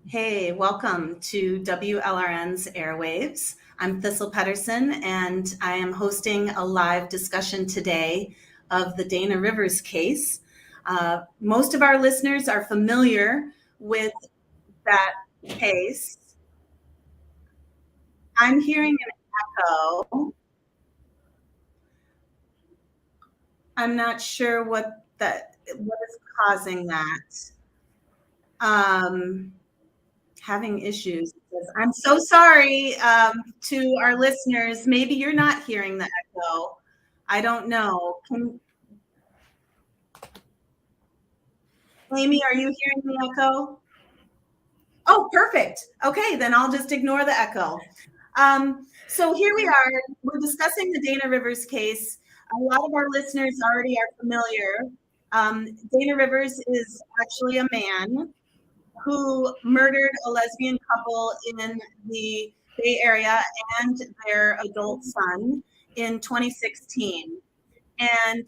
Hey, welcome to WLRN's Airwaves. I'm Thistle Pedersen, and I am hosting a live discussion today of the Dana Rivers case. Most of our listeners are familiar with that case. I'm hearing an echo. I'm not sure what is causing that. Having issues. I'm so sorry to our listeners. Maybe you're not hearing the echo. I don't know. Amy, are you hearing the echo? Oh, perfect. Okay, then I'll just ignore the echo. So here we are. We're discussing the Dana Rivers case. A lot of our listeners already are familiar. Dana Rivers is actually a man who murdered a lesbian couple in the Bay Area and their adult son in 2016. And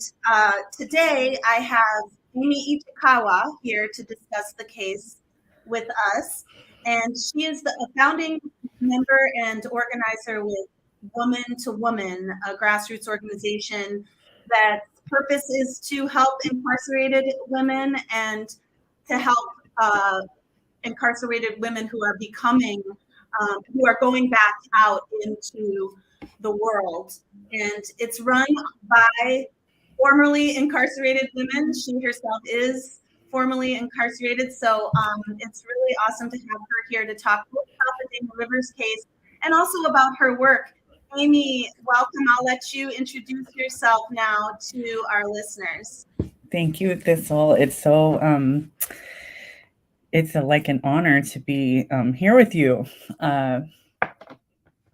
today I have Amie Ichikawa here to discuss the case with us. And she is a founding member and organizer with Woman to Woman, a grassroots organization that purpose is to help incarcerated women and to help incarcerated women who are who are going back out into the world. And it's run by formerly incarcerated women. She herself is formerly incarcerated. So it's really awesome to have her here to talk both about the Dana Rivers case and also about her work. Amie, welcome. I'll let you introduce yourself now to our listeners. Thank you, Thistle. It's like an honor to be here with you.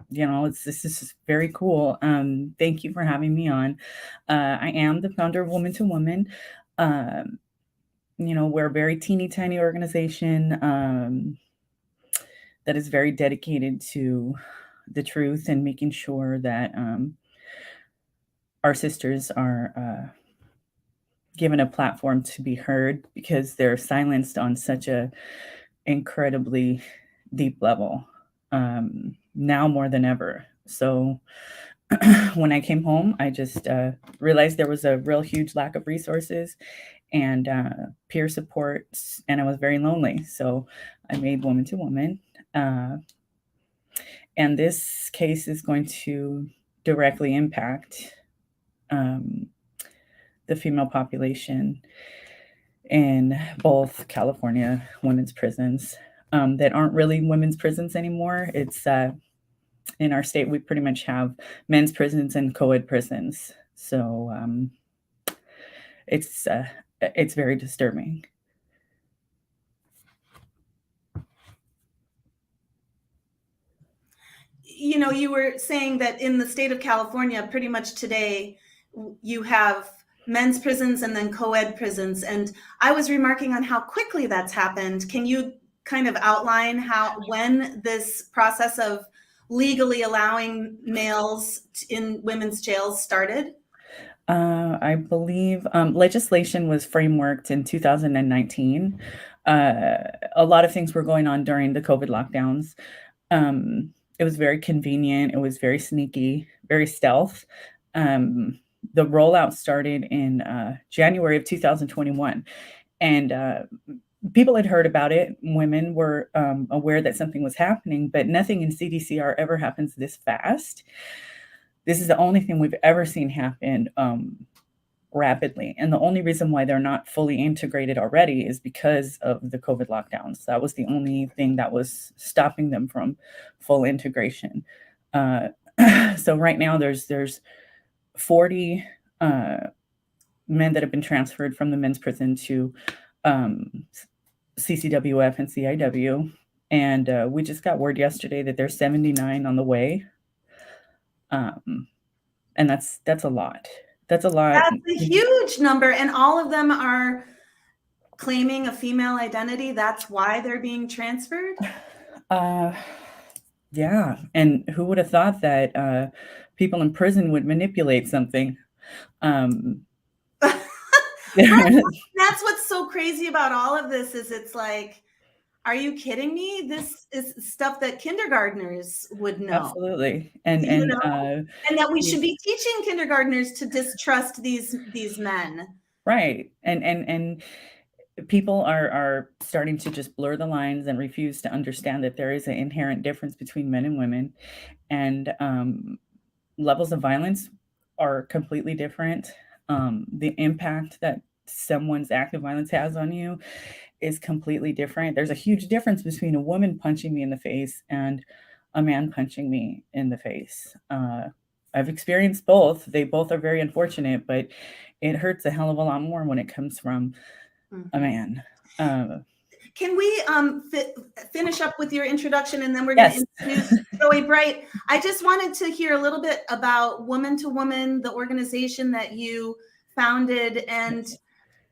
This is very cool. Thank you for having me on. I am the founder of Woman to Woman. We're a very teeny tiny organization that is very dedicated to the truth and making sure that our sisters are given a platform to be heard because they're silenced on such a incredibly deep level, now more than ever. So when I came home, I just realized there was a real huge lack of resources and peer support, and I was very lonely. So I made Woman to Woman. And this case is going to directly impact the female population in both California women's prisons that aren't really women's prisons anymore. It's in our state, we pretty much have men's prisons and co-ed prisons. So it's very disturbing. You were saying that in the state of California, pretty much today, you have men's prisons and then co-ed prisons. And I was remarking on how quickly that's happened. Can you kind of outline when this process of legally allowing males in women's jails started? I believe legislation was frameworked in 2019. A lot of things were going on during the COVID lockdowns. It was very convenient. It was very sneaky, very stealth. The rollout started in January of 2021. And people had heard about it. Women were aware that something was happening, but nothing in CDCR ever happens this fast. This is the only thing we've ever seen happen rapidly. And the only reason why they're not fully integrated already is because of the COVID lockdowns. That was the only thing that was stopping them from full integration. So right now there's 40 men that have been transferred from the men's prison to CCWF and CIW. And we just got word yesterday that there's 79 on the way. And that's a lot. That's a lot. That's a huge number. And all of them are claiming a female identity. That's why they're being transferred. Yeah. And who would have thought that people in prison would manipulate something? That's what's so crazy about all of this is it's like, Are you kidding me? This is stuff that kindergartners would know. Absolutely. You know, and that we should be teaching kindergartners to distrust these men. Right. And people are starting to just blur the lines and refuse to understand that there is an inherent difference between men and women, and levels of violence are completely different. The impact that someone's act of violence has on you is completely different. There's a huge difference between a woman punching me in the face and a man punching me in the face. I've experienced both. They both are very unfortunate, but it hurts a hell of a lot more when it comes from a man. Can we finish up with your introduction, and then we're going to introduce Joey Brite. I just wanted to hear a little bit about Woman to Woman, the organization that you founded, and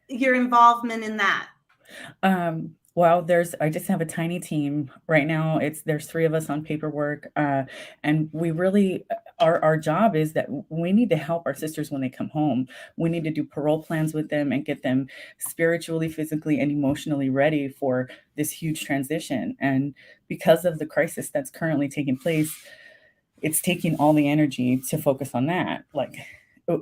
your involvement in that. Well, I just have a tiny team right now. There's 3 of us on paperwork, and we really, our job is that we need to help our sisters when they come home. We need to do parole plans with them and get them spiritually, physically, and emotionally ready for this huge transition. And because of the crisis that's currently taking place, it's taking all the energy to focus on that. Like,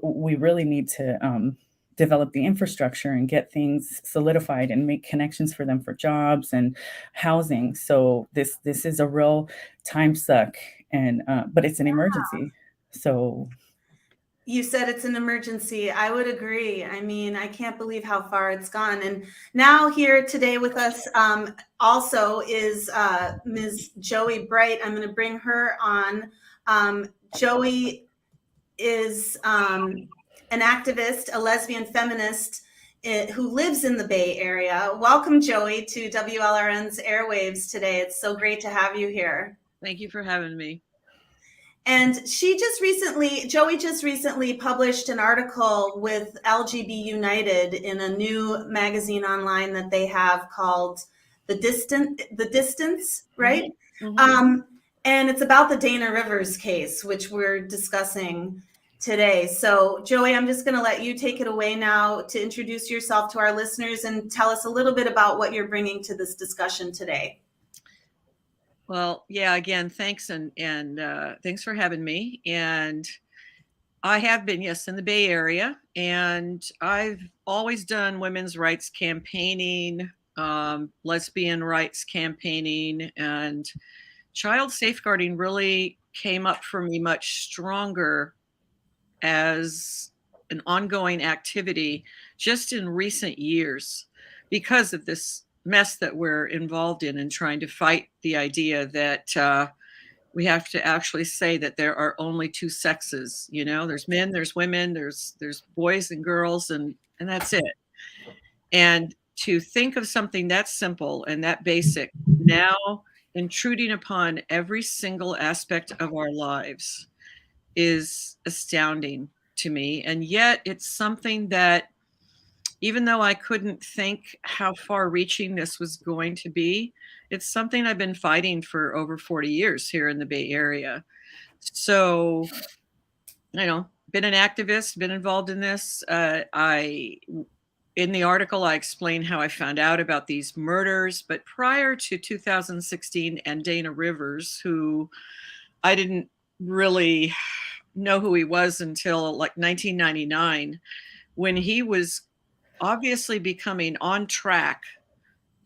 we really need to develop the infrastructure and get things solidified and make connections for them for jobs and housing. So this is a real time suck, and but it's an emergency. So you said it's an emergency. I would agree. I mean, I can't believe how far it's gone. And now here today with us also is Ms. Joey Brite. I'm going to bring her on. Joey is an activist, a lesbian feminist who lives in the Bay Area. Welcome, Joey, to WLRN's airwaves today. It's so great to have you here. Thank you for having me. And Joey just recently published an article with LGB United in a new magazine online that they have called The Distance, right? Mm-hmm. And it's about the Dana Rivers case, which we're discussing today. So, Joey, I'm just going to let you take it away now to introduce yourself to our listeners and tell us a little bit about what you're bringing to this discussion today. Well, yeah, again, thanks. And thanks for having me. And I have been, yes, in the Bay Area, and I've always done women's rights campaigning, lesbian rights campaigning, and child safeguarding really came up for me much stronger as an ongoing activity just in recent years because of this mess that we're involved in and trying to fight the idea that we have to actually say that there are only 2 sexes. You know, there's men, there's women, there's boys and girls, and that's it. And to think of something that simple and that basic now intruding upon every single aspect of our lives is astounding to me. And yet it's something that, even though I couldn't think how far reaching this was going to be, it's something I've been fighting for over 40 years here in the Bay Area. So, been an activist, been involved in this. In the article, I explain how I found out about these murders, but prior to 2016 and Dana Rivers, who I didn't really know who he was until like 1999, when he was obviously becoming on track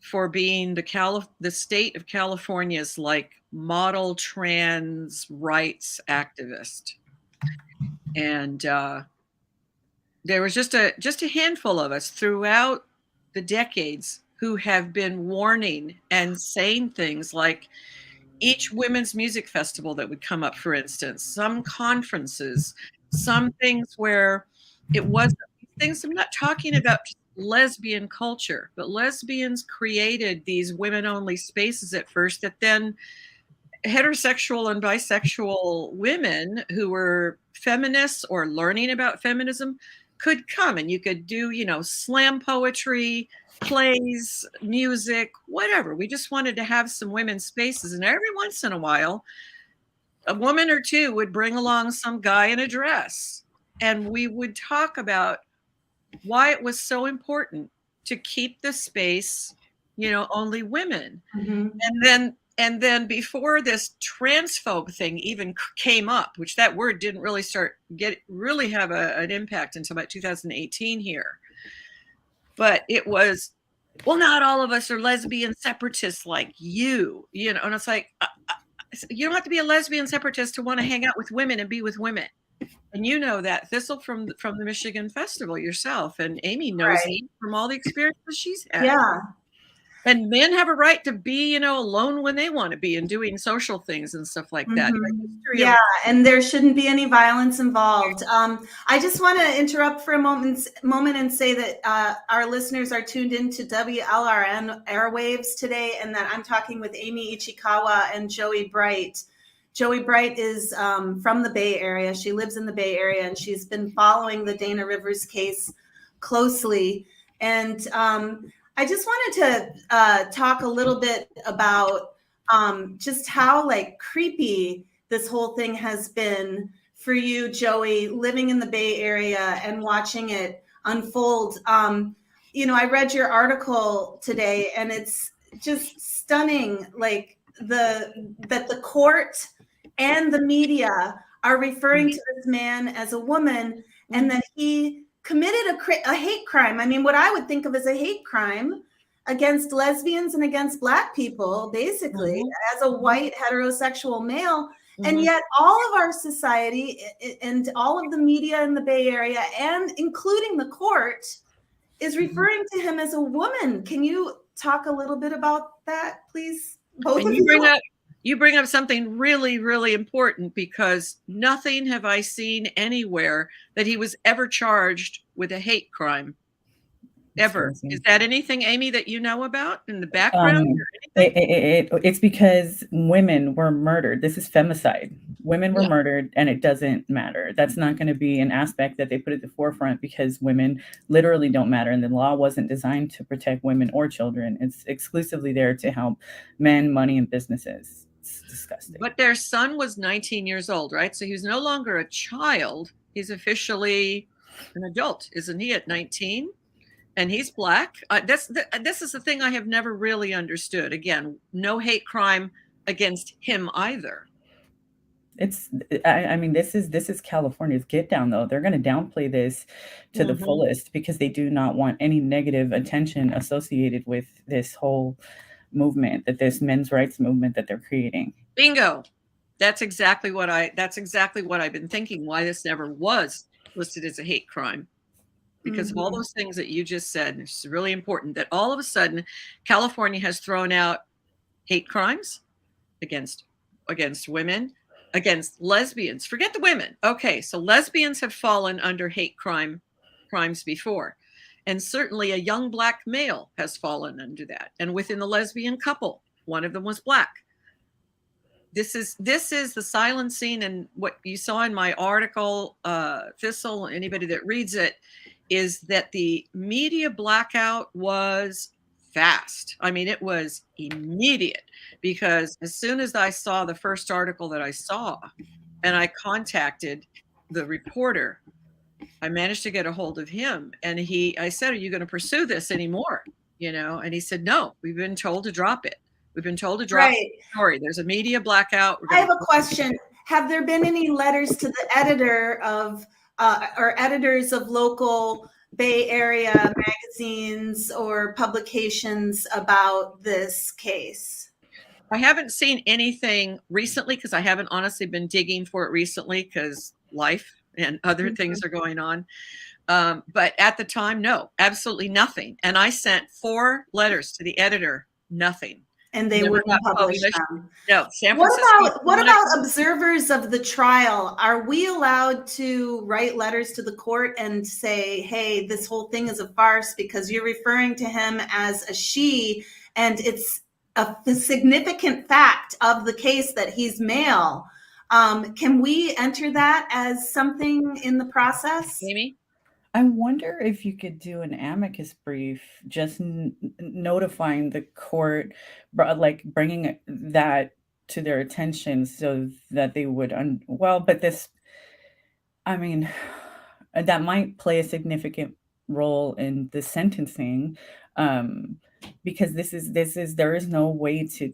for being the state of California's like model trans rights activist. And there was just a handful of us throughout the decades who have been warning and saying things like each women's music festival that would come up, for instance, some conferences, some things where it wasn't things. I'm not talking about lesbian culture, but lesbians created these women-only spaces at first that then heterosexual and bisexual women who were feminists or learning about feminism could come, and you could do, slam poetry, plays, music, whatever. We just wanted to have some women's spaces. And every once in a while, a woman or two would bring along some guy in a dress, and we would talk about why it was so important to keep the space only women. Mm-hmm. And then before this transphobe thing even came up, which that word didn't really really have an impact until about 2018 here. But it was, well, not all of us are lesbian separatists like you, and it's like, you don't have to be a lesbian separatist to want to hang out with women and be with women. And you know that, Thistle, from the Michigan Festival yourself, and Amie knows Right. from all the experiences she's had. Yeah. And men have a right to be, alone when they want to be and doing social things and stuff like that. Mm-hmm. Yeah, and there shouldn't be any violence involved. I just want to interrupt for a moment and say that our listeners are tuned into WLRN airwaves today, and that I'm talking with Amie Ichikawa and Joey Brite. Joey Brite is from the Bay Area. She lives in the Bay Area, and she's been following the Dana Rivers case closely. And I just wanted to talk a little bit about just how creepy this whole thing has been for you, Joey, living in the Bay Area and watching it unfold. I read your article today, and it's just stunning, that the court and the media are referring to this man as a woman, and that he committed a hate crime. I mean, what I would think of as a hate crime against lesbians and against Black people, basically, as a white heterosexual male. And yet all of our society and all of the media in the Bay Area, and including the court, is referring to him as a woman. Can you talk a little bit about that, please? Both of you. You bring up something really, really important, because nothing have I seen anywhere that he was ever charged with a hate crime. Ever. Is that anything, Amie, that you know about in the background? It's because women were murdered. This is femicide. Women were murdered, and it doesn't matter. That's not going to be an aspect that they put at the forefront, because women literally don't matter. And the law wasn't designed to protect women or children. It's exclusively there to help men, money, and businesses. It's disgusting. But their son was 19 years old, right? So he was no longer a child. He's officially an adult, isn't he, at 19? And he's Black. This is the thing I have never really understood. Again, no hate crime against him either. I mean, this is California's get down, though. They're going to downplay this to the fullest, because they do not want any negative attention associated with this whole movement, that this men's rights movement that they're creating. Bingo. That's exactly what I've been thinking, why this never was listed as a hate crime. Because of all those things that you just said. It's really important that all of a sudden California has thrown out hate crimes against women, against lesbians. Forget the women. Okay, so lesbians have fallen under hate crimes before. And certainly a young Black male has fallen under that. And within the lesbian couple, one of them was Black. This is the silencing, and what you saw in my article, Thistle, anybody that reads it, is that the media blackout was fast. I mean, it was immediate, because as soon as I saw the first article that I saw, and I contacted the reporter, I managed to get a hold of him, and I said, "Are you going to pursue this anymore?" And he said, "No, we've been told to drop it. We've been told to drop the story. There's a media blackout." I have a question. Have there been any letters to the editor of or editors of local Bay Area magazines or publications about this case? I haven't seen anything recently, because I haven't honestly been digging for it recently, because life and other things are going on. But at the time, no, absolutely nothing. And I sent 4 letters to the editor, nothing. And they wouldn't publish them. No, San Francisco. What about observers of the trial? Are we allowed to write letters to the court and say, hey, this whole thing is a farce because you're referring to him as a she, and it's a significant fact of the case that he's male? Can we enter that as something in the process? Amie? I wonder if you could do an amicus brief, just notifying the court, bringing that to their attention, so that they would, that might play a significant role in the sentencing. because there is no way to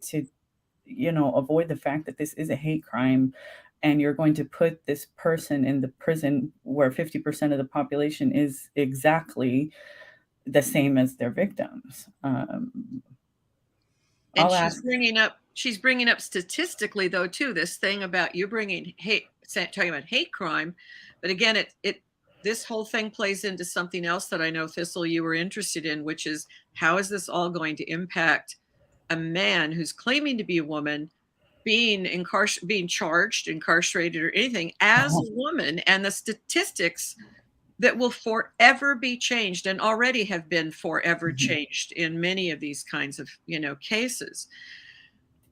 avoid the fact that this is a hate crime, and you're going to put this person in the prison where 50% of the population is exactly the same as their victims. And she's bringing up statistically, though, too, this thing about you bringing talking about hate crime. But again, this whole thing plays into something else that I know, Thistle, you were interested in, which is how is this all going to impact a man who's claiming to be a woman being charged, incarcerated, or anything as a woman, and the statistics that will forever be changed and already have been forever changed in many of these kinds of, cases.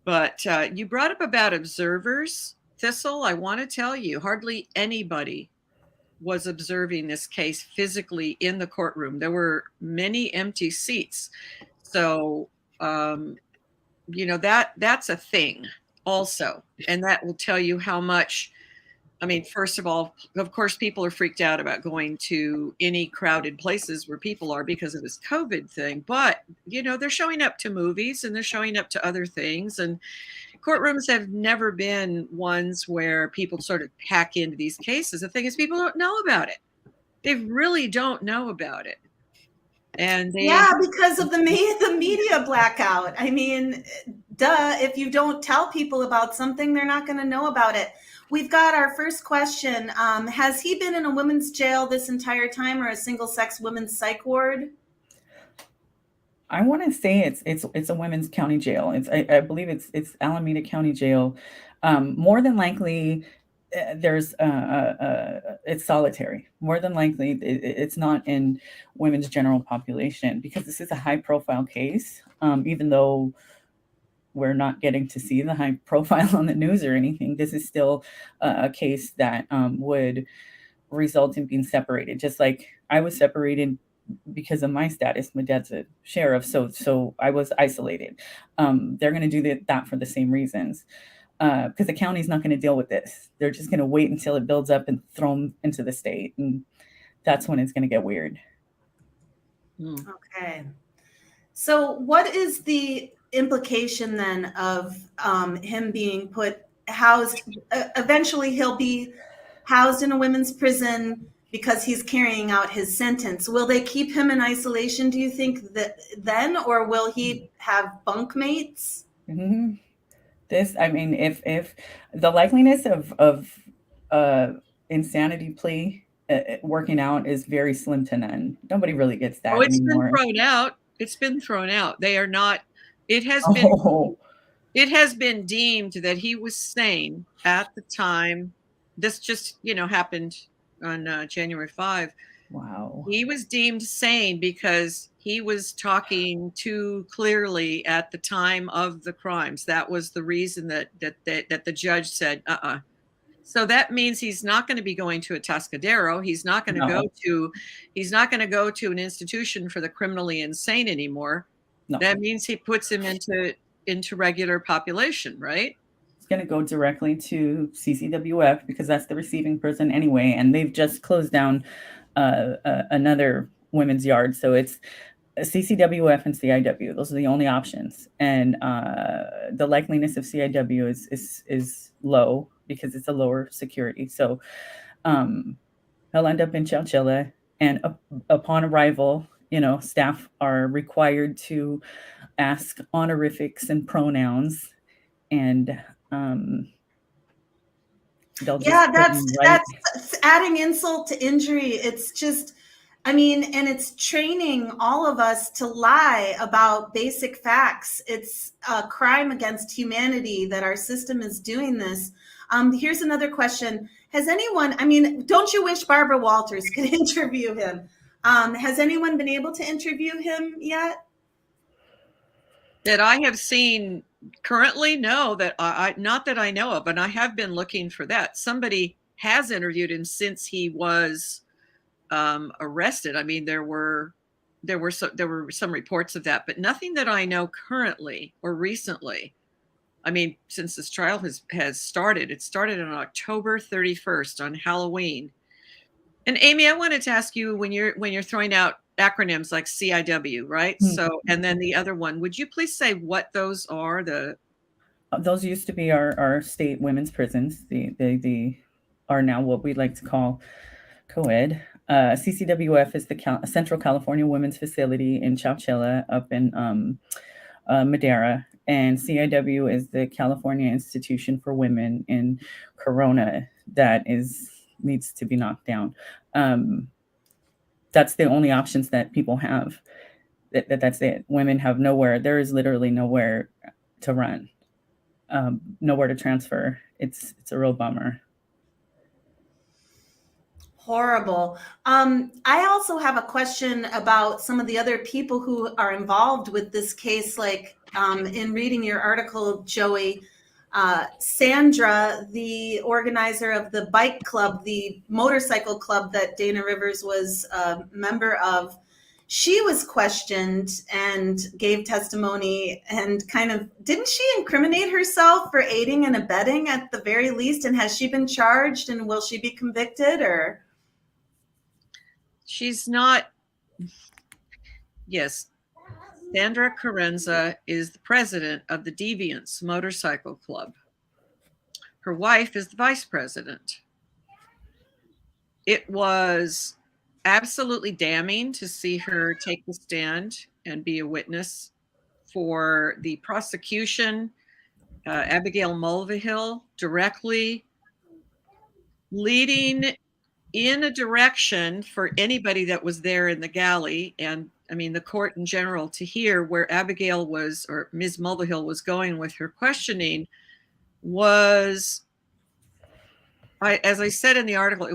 But you brought up about observers, Thistle. I want to tell you, hardly anybody was observing this case physically in the courtroom. There were many empty seats. So, that's a thing also. And that will tell you how much, first of all, of course, people are freaked out about going to any crowded places where people are because of this COVID thing. But, they're showing up to movies and they're showing up to other things. And courtrooms have never been ones where people sort of pack into these cases. The thing is, people don't know about it. They really don't know about it. And because of the media blackout. If you don't tell people about something, they're not going to know about it. We've got our first question. Has he been in a women's jail this entire time, or a single-sex women's psych ward? I want to say it's a women's county jail. I believe it's Alameda County Jail. More than likely, it's solitary. More than likely, it's not in women's general population, because this is a high profile case. Even though we're not getting to see the high profile on the news or anything, this is still a case that would result in being separated. Just like I was separated because of my status. My dad's a sheriff, so I was isolated. They're going to do that for the same reasons. Because the county's not going to deal with this. They're just going to wait until it builds up and throw them into the state. And that's when it's going to get weird. Okay. So what is the implication then of him being housed? Eventually he'll be housed in a women's prison because he's carrying out his sentence. Will they keep him in isolation, do you think, then, or will he have bunkmates? Mm-hmm. If the likeliness of insanity plea working out is very slim to none. Nobody really gets that anymore. It's been thrown out. They are not. It has been deemed that he was sane at the time. This just happened on January 5. Wow. He was deemed sane because he was talking too clearly at the time of the crimes. That was the reason that the judge said, So that means he's not going to be going to a Atascadero. He's not going to go to an institution for the criminally insane anymore. No. That means he puts him into regular population, right? It's going to go directly to CCWF because that's the receiving prison anyway. And they've just closed down another women's yard. So it's CCWF and CIW. Those are the only options. And the likeliness of CIW is low because it's a lower security. So he'll end up in Chowchilla. And upon arrival, staff are required to ask honorifics and pronouns. And that's adding insult to injury. It's just, and it's training all of us to lie about basic facts. It's a crime against humanity that our system is doing this. Here's another question. Has anyone, don't you wish Barbara Walters could interview him? Has anyone been able to interview him yet? That I have seen currently? No, not that I know of, and I have been looking for that. Somebody has interviewed him since he was arrested. There were some reports of that, but nothing that I know currently or recently. Since this trial has started, it started on October 31st on Halloween. And Amie, I wanted to ask you, when you're throwing out acronyms like CIW, right? Mm-hmm. So, and then the other one, would you please say what those are? Those used to be our state women's prisons. They are now what we like to call co-ed. CCWF is the Central California Women's Facility in Chowchilla up in Madera, and CIW is the California Institution for Women in Corona that needs to be knocked down. That's the only options that people have. That's it. Women have nowhere. There is literally nowhere to run, nowhere to transfer. It's a real bummer. Horrible. I also have a question about some of the other people who are involved with this case. Like in reading your article, Joey, Sandra, the organizer of the bike club, the motorcycle club that Dana Rivers was a member of, she was questioned and gave testimony and didn't she incriminate herself for aiding and abetting at the very least? And has she been charged and will she be convicted or? She's not. Yes. Sandra Carenza is the president of the Deviants Motorcycle Club. Her wife is the vice president. It was absolutely damning to see her take the stand and be a witness for the prosecution. Abigail Mulvihill directly leading in a direction for anybody that was there in the galley, and I mean the court in general, to hear where Abigail was, or Ms. Mulvihill was going with her questioning, was, as I said in the article,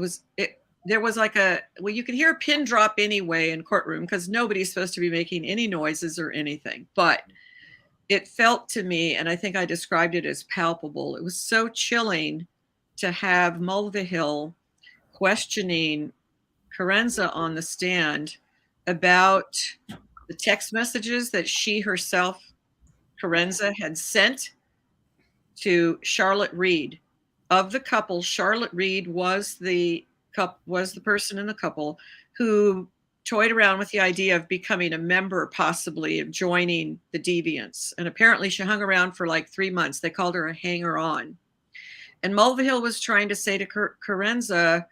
there was like you could hear a pin drop anyway in courtroom because nobody's supposed to be making any noises or anything, but it felt to me, and I think I described it as palpable, it was so chilling to have Mulvihill questioning Carenza on the stand about the text messages that she herself, Carenza, had sent to Charlotte Reed. Of the couple, Charlotte Reed was the person in the couple who toyed around with the idea of becoming a member, possibly of joining the Deviants. And apparently she hung around for like 3 months. They called her a hanger-on. And Mulvihill was trying to say to Carenza,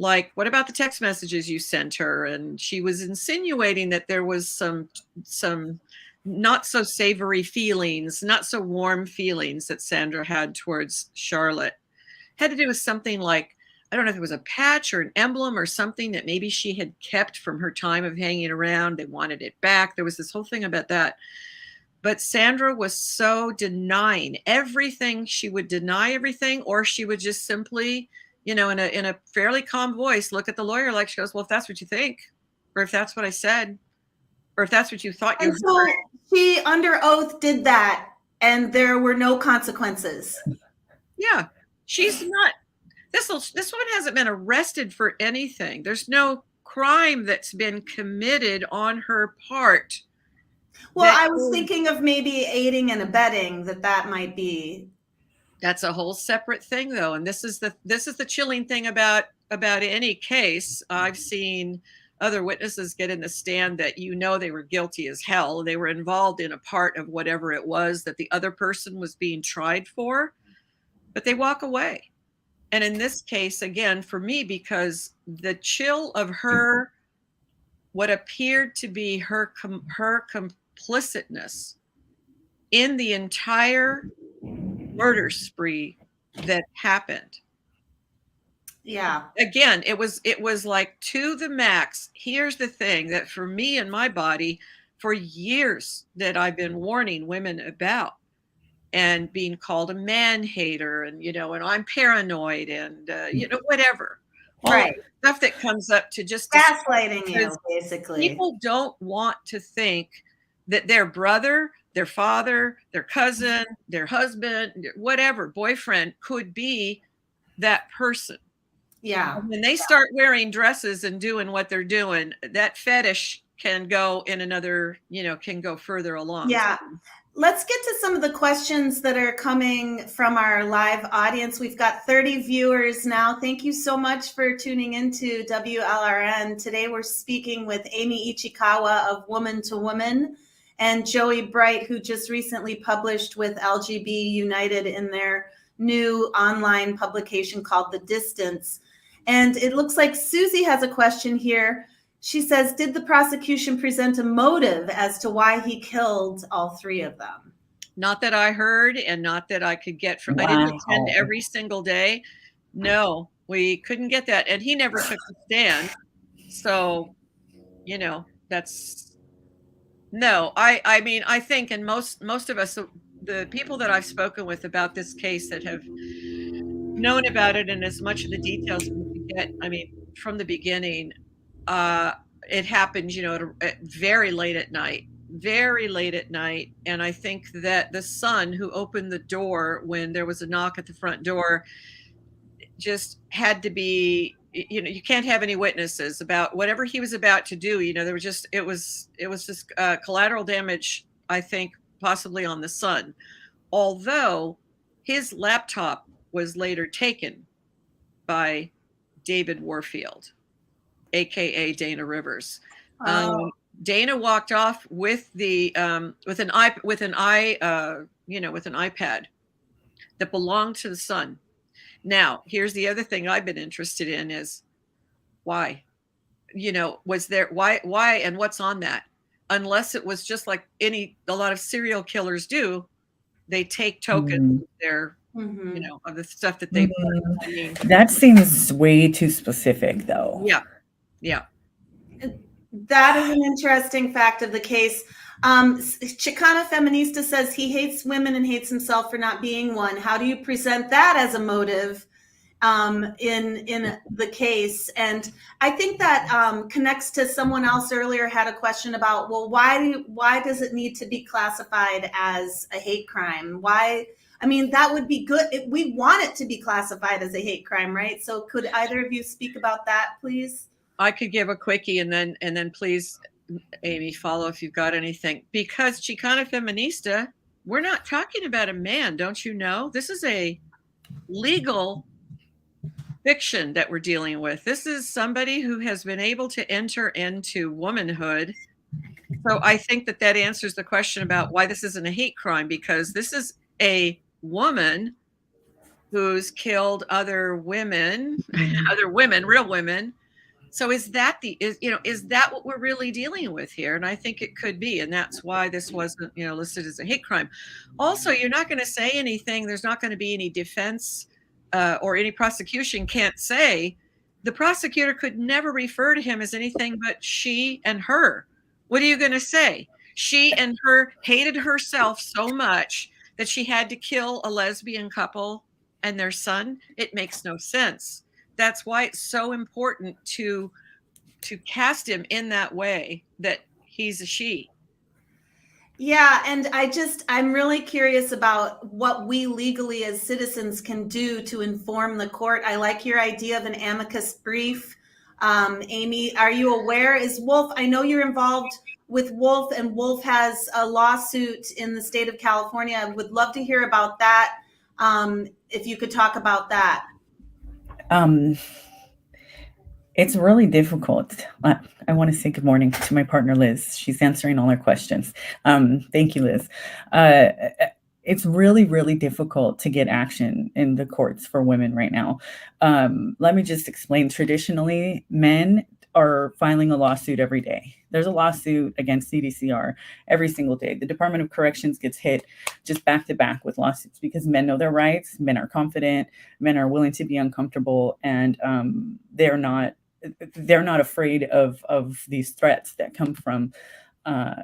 like, what about the text messages you sent her? And she was insinuating that there was some not so savory feelings, not so warm feelings that Sandra had towards Charlotte. Had to do with something like, I don't know if it was a patch or an emblem or something that maybe she had kept from her time of hanging around. They wanted it back. There was this whole thing about that. But Sandra was so denying everything. She would deny everything, or she would just simply, in a fairly calm voice, look at the lawyer like she goes, well, if that's what you think, or if that's what I said, or if that's what you thought you heard. So she under oath did that and there were no consequences. Yeah. She's not, this woman hasn't been arrested for anything. There's no crime that's been committed on her part. Well, I was thinking of maybe aiding and abetting, that might be. That's a whole separate thing, though, and this is the chilling thing about any case. I've seen other witnesses get in the stand that they were guilty as hell. They were involved in a part of whatever it was that the other person was being tried for, but they walk away. And in this case, again, for me, because the chill of her, what appeared to be her complicitness in the entire murder spree that happened. Yeah. Again, it was like to the max. Here's the thing that for me and my body, for years that I've been warning women about, and being called a man hater, and and I'm paranoid, and whatever, right, stuff that comes up to just gaslighting you, basically. People don't want to think that their brother, their father, their cousin, their husband, whatever, boyfriend could be that person. Yeah. When they start wearing dresses and doing what they're doing, that fetish can go in another, can go further along. Yeah. Let's get to some of the questions that are coming from our live audience. We've got 30 viewers now. Thank you so much for tuning into WLRN. Today we're speaking with Amie Ichikawa of Woman to Woman and Joey Brite, who just recently published with LGB United in their new online publication called The Distance. And it looks like Susie has a question here. She says, did the prosecution present a motive as to why he killed all three of them? Not that I heard, and not that I could get from, I didn't attend every single day. No, we couldn't get that. And he never took a stand. So, that's, no, I mean, I think, and most of us, the people that I've spoken with about this case that have known about it and as much of the details as we could get, I mean, from the beginning, it happened, very late at night. And I think that the son who opened the door when there was a knock at the front door just had to be, you can't have any witnesses about whatever he was about to do. There was just, it was just collateral damage, I think, possibly on the son. Although his laptop was later taken by David Warfield, AKA Dana Rivers. Dana walked off with the with an iPad that belonged to the son. Now, here's the other thing I've been interested in is why? Was there why and what's on that? Unless it was just like a lot of serial killers do, they take tokens of their of the stuff that they that seems way too specific though. Yeah. That is an interesting fact of the case. Chicana Feminista says he hates women and hates himself for not being one. How do you present that as a motive in the case? And I think that connects to someone else earlier had a question about, well, why does it need to be classified as a hate crime? Why? I mean, that would be good. We want it to be classified as a hate crime, right? So could either of you speak about that, please? I could give a quickie and then please, Amie, follow if you've got anything. Because Chicana Feminista, we're not talking about a man, don't you know? This is a legal fiction that we're dealing with. This is somebody who has been able to enter into womanhood. So I think that answers the question about why this isn't a hate crime, because this is a woman who's killed other women, real women. So is that what we're really dealing with here? And I think it could be, and that's why this wasn't, listed as a hate crime. Also, you're not going to say anything. There's not going to be any defense or any prosecution can't say. The prosecutor could never refer to him as anything but she and her. What are you going to say? She and her hated herself so much that she had to kill a lesbian couple and their son. It makes no sense. That's why it's so important to cast him in that way, that he's a she. Yeah, and I'm really curious about what we legally as citizens can do to inform the court. I like your idea of an amicus brief. Amie, are you aware, is Wolf, I know you're involved with Wolf, and Wolf has a lawsuit in the state of California. I would love to hear about that, if you could talk about that. It's really difficult. I want to say good morning to my partner, Liz. She's answering all our questions. Thank you, Liz. It's really, really difficult to get action in the courts for women right now. Let me just explain. Traditionally, men are filing a lawsuit every day. There's a lawsuit against CDCR every single day. The Department of Corrections gets hit just back to back with lawsuits because men know their rights, men are confident, men are willing to be uncomfortable, and they're not afraid of these threats that come from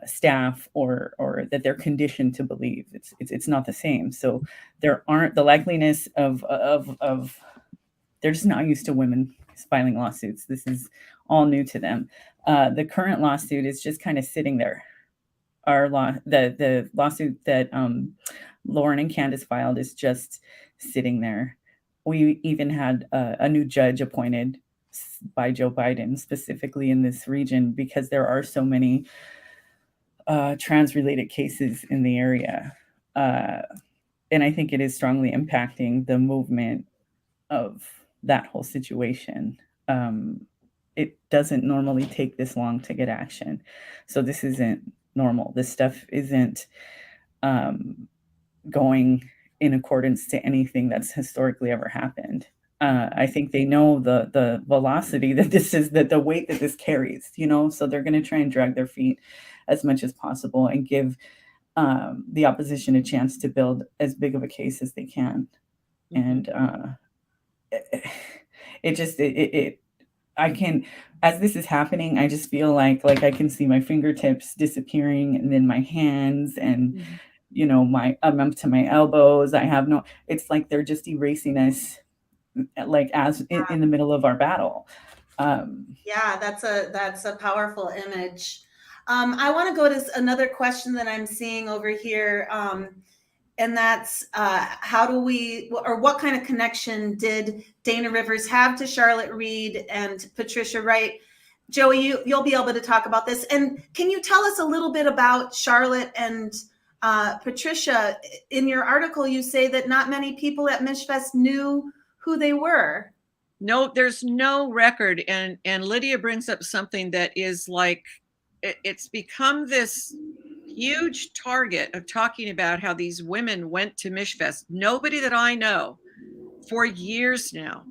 staff or that they're conditioned to believe. It's not the same. So there aren't the likeliness of they're just not used to women filing lawsuits. This is all new to them. The current lawsuit is just kind of sitting there. The lawsuit that Lauren and Candace filed is just sitting there. We even had a new judge appointed by Joe Biden, specifically in this region, because there are so many trans-related cases in the area. And I think it is strongly impacting the movement of that whole situation. It doesn't normally take this long to get action. So this isn't normal. This stuff isn't going in accordance to anything that's historically ever happened. I think they know the velocity that this is, that the weight that this carries, you know, so they're going to try and drag their feet as much as possible and give the opposition a chance to build as big of a case as they can. And I can, as this is happening, I just feel like I can see my fingertips disappearing, and then my hands, and you know, I'm up to my elbows. It's like they're just erasing us, like as in the middle of our battle. Yeah, that's a powerful image. I want to go to another question that I'm seeing over here. And that's how do we, or what kind of connection did Dana Rivers have to Charlotte Reed and Patricia Wright? Joey, you'll be able to talk about this. And can you tell us a little bit about Charlotte and Patricia? In your article, you say that not many people at MishFest knew who they were. No, there's no record. And Lydia brings up something that is like, it's become this huge target of talking about how these women went to MishFest. Nobody that I know for years now,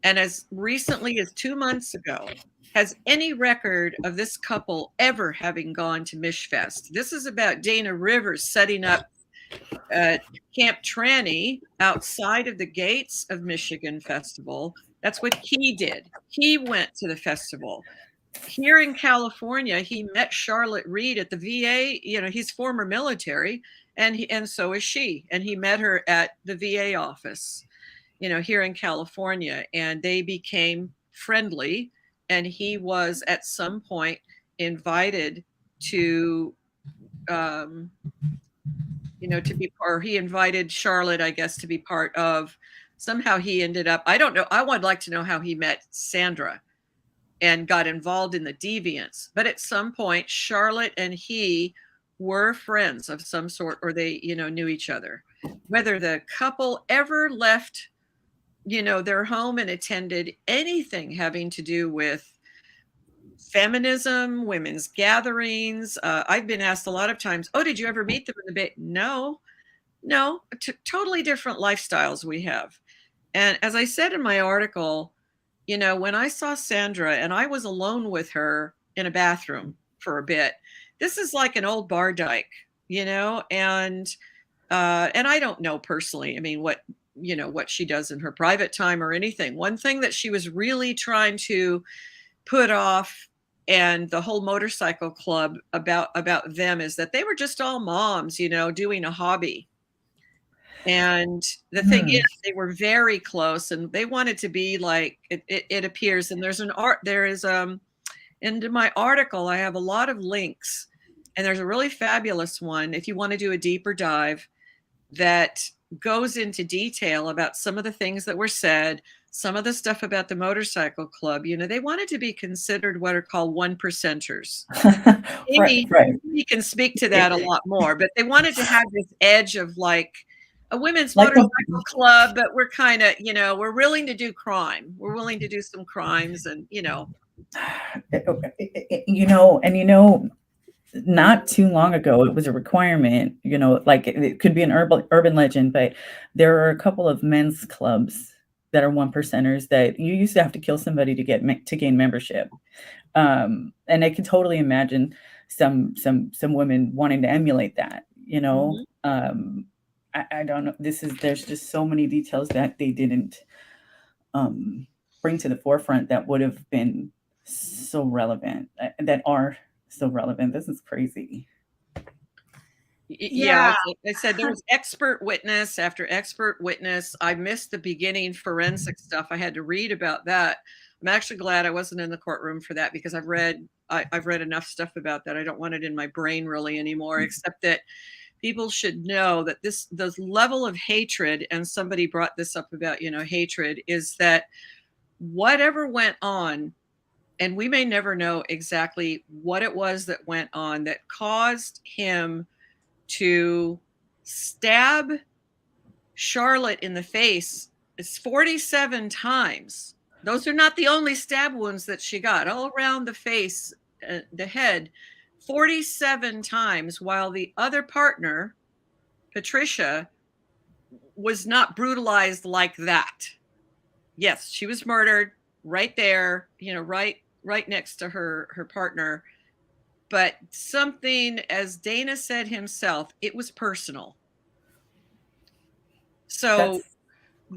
and as recently as 2 months ago, has any record of this couple ever having gone to MishFest. This is about Dana Rivers setting up Camp Tranny outside of the gates of Michigan Festival. That's what he did. He went to the festival. Here in California, he met Charlotte Reed at the VA. You know, he's former military, and so is she. And he met her at the VA office, you know, here in California, and they became friendly. And he was at some point invited to, you know, he invited Charlotte, I guess, to be part of. Somehow he ended up, I don't know. I would like to know how he met Sandra and got involved in the deviance. But at some point, Charlotte and he were friends of some sort, or they, you know, knew each other. Whether the couple ever left, you know, their home and attended anything having to do with feminism, women's gatherings. I've been asked a lot of times, oh, did you ever meet them in the Bay? No, totally different lifestyles we have. And as I said in my article, you know, when I saw Sandra and I was alone with her in a bathroom for a bit, this is like an old bar dyke, you know, and I don't know personally, I mean, what she does in her private time or anything. One thing that she was really trying to put off, and the whole motorcycle club about them, is that they were just all moms, you know, doing a hobby. And the thing is, they were very close, and they wanted to be like, it appears, and into my article, I have a lot of links, and there's a really fabulous one, if you want to do a deeper dive, that goes into detail about some of the things that were said, some of the stuff about the motorcycle club. You know, they wanted to be considered what are called 1%ers. Amy can speak to that a lot more, but they wanted to have this edge of like, a women's motorcycle club, but we're kind of, you know, we're willing to do crime. We're willing to do some crimes, and, you know. Not too long ago, it was a requirement, you know, like it could be an urban legend, but there are a couple of men's clubs that are 1%ers that you used to have to kill somebody to gain membership. And I can totally imagine some women wanting to emulate that, you know. I don't know. There's just so many details that they didn't bring to the forefront that would have been so relevant, that are so relevant. This is crazy. Yeah, like I said, there was expert witness after expert witness. I missed the beginning forensic stuff. I had to read about that. I'm actually glad I wasn't in the courtroom for that, because I've read enough stuff about that. I don't want it in my brain really anymore, except that people should know that this level of hatred, and somebody brought this up about, you know, hatred, is that whatever went on, and we may never know exactly what it was that went on that caused him to stab Charlotte in the face. It's 47 times. Those are not the only stab wounds that she got. All around the face, the head, 47 times, while the other partner, Patricia, was not brutalized like that. Yes, she was murdered right there, right next to her partner. But something, as Dana said himself, it was personal. So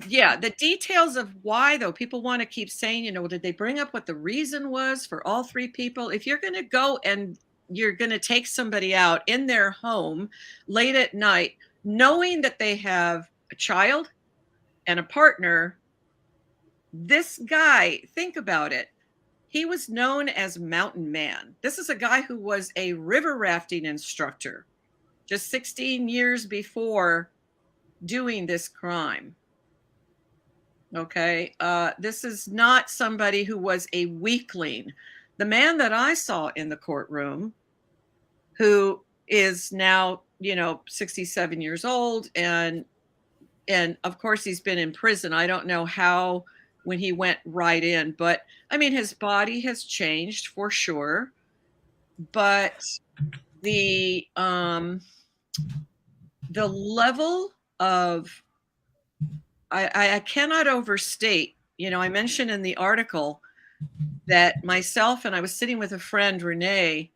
yeah, the details of why, though, people want to keep saying, did they bring up what the reason was for all three people? If you're going to go and you're going to take somebody out in their home late at night, knowing that they have a child and a partner, this guy, think about it. He was known as Mountain Man. This is a guy who was a river rafting instructor just 16 years before doing this crime. Okay, this is not somebody who was a weakling. The man that I saw in the courtroom, who is now, 67 years old, and of course he's been in prison. I don't know how when he went right in, but I mean, his body has changed for sure. But the level of, I cannot overstate, I mentioned in the article that myself, and I was sitting with a friend, Renee,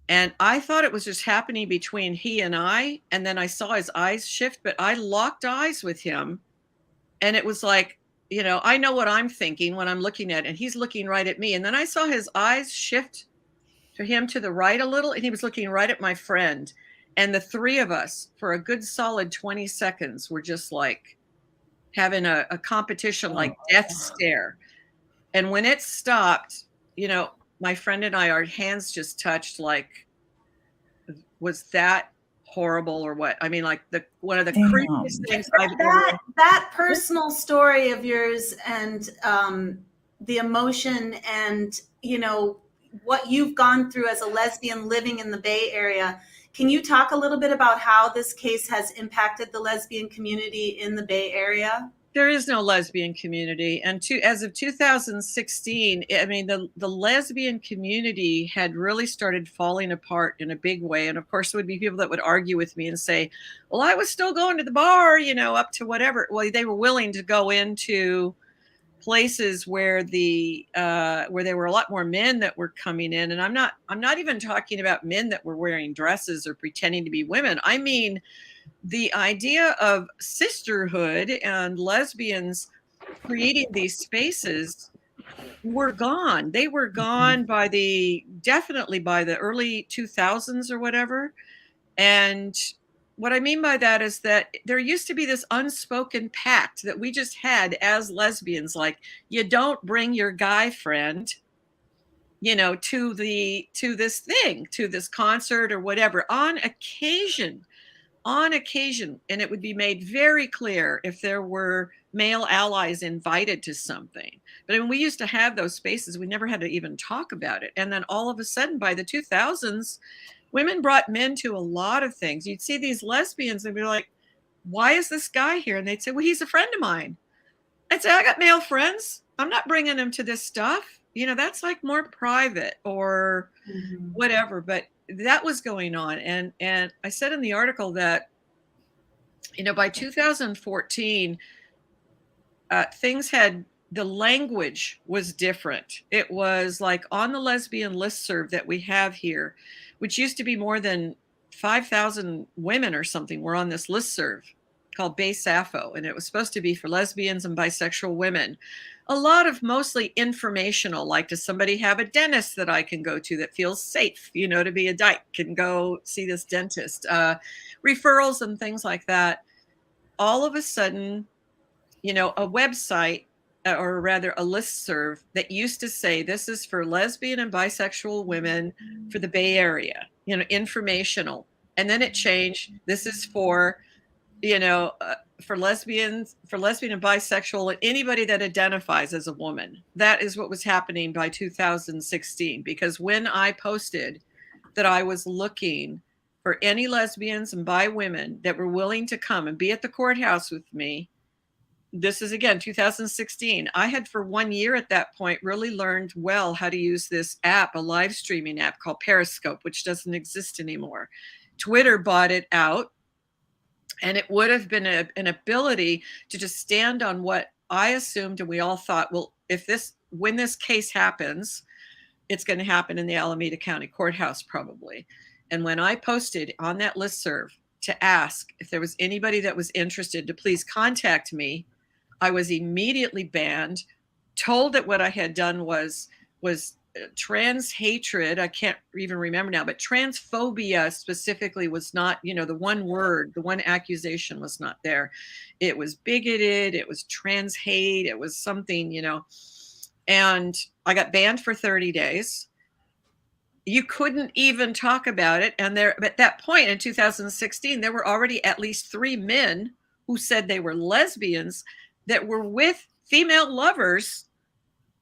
and I thought it was just happening between he and I. And then I saw his eyes shift, but I locked eyes with him. And it was like, I know what I'm thinking when I'm looking at it, and he's looking right at me. And then I saw his eyes shift to him to the right a little, and he was looking right at my friend. And the three of us, for a good solid 20 seconds, were just like having a competition, like death stare. And when it stopped, my friend and I, our hands just touched, like, was that horrible or what? I mean, like, one of the creepiest things I've ever. That personal story of yours, and the emotion, and what you've gone through as a lesbian living in the Bay Area. Can you talk a little bit about how this case has impacted the lesbian community in the Bay Area? There is no lesbian community. And as of 2016, I mean, the lesbian community had really started falling apart in a big way. And of course, there would be people that would argue with me and say, well, I was still going to the bar, up to whatever. Well, they were willing to go into places where where there were a lot more men that were coming in. And I'm not even talking about men that were wearing dresses or pretending to be women. I mean, the idea of sisterhood and lesbians creating these spaces were gone. They were gone definitely by the early 2000s or whatever. And what I mean by that is that there used to be this unspoken pact that we just had as lesbians, like, you don't bring your guy friend, to this thing, to this concert or whatever. On occasion, and it would be made very clear if there were male allies invited to something. But I mean, we used to have those spaces. We never had to even talk about it. And then all of a sudden, by the 2000s, women brought men to a lot of things. You'd see these lesbians and be like, why is this guy here? And they'd say, well, he's a friend of mine. I'd say, I got male friends. I'm not bringing him to this stuff. That's like more private or whatever. But that was going on. And I said in the article that, by 2014, the language was different. It was like on the lesbian listserv that we have here, which used to be more than 5,000 women or something were on this listserv called Bay Sappho. And it was supposed to be for lesbians and bisexual women. A lot of mostly informational, like, does somebody have a dentist that I can go to that feels safe, to be a dyke, can go see this dentist, referrals and things like that. All of a sudden, a website, or rather a listserv that used to say, this is for lesbian and bisexual women for the Bay Area, informational. And then it changed. This is for for lesbian and bisexual and anybody that identifies as a woman. That is what was happening by 2016, because when I posted that I was looking for any lesbians and bi women that were willing to come and be at the courthouse with me, this is again 2016. I had for 1 year at that point really learned well how to use this app, a live streaming app called Periscope, which doesn't exist anymore. Twitter bought it out, and it would have been an ability to just stand on what I assumed, and we all thought, well, when this case happens, it's going to happen in the Alameda County Courthouse probably. And when I posted on that listserv to ask if there was anybody that was interested to please contact me, I was immediately banned, told that what I had done was trans hatred. I can't even remember now, but transphobia specifically was not, the one word, the one accusation was not there. It was bigoted. It was trans hate. It was something, and I got banned for 30 days. You couldn't even talk about it. And at that point in 2016, there were already at least 3 men who said they were lesbians that were with female lovers.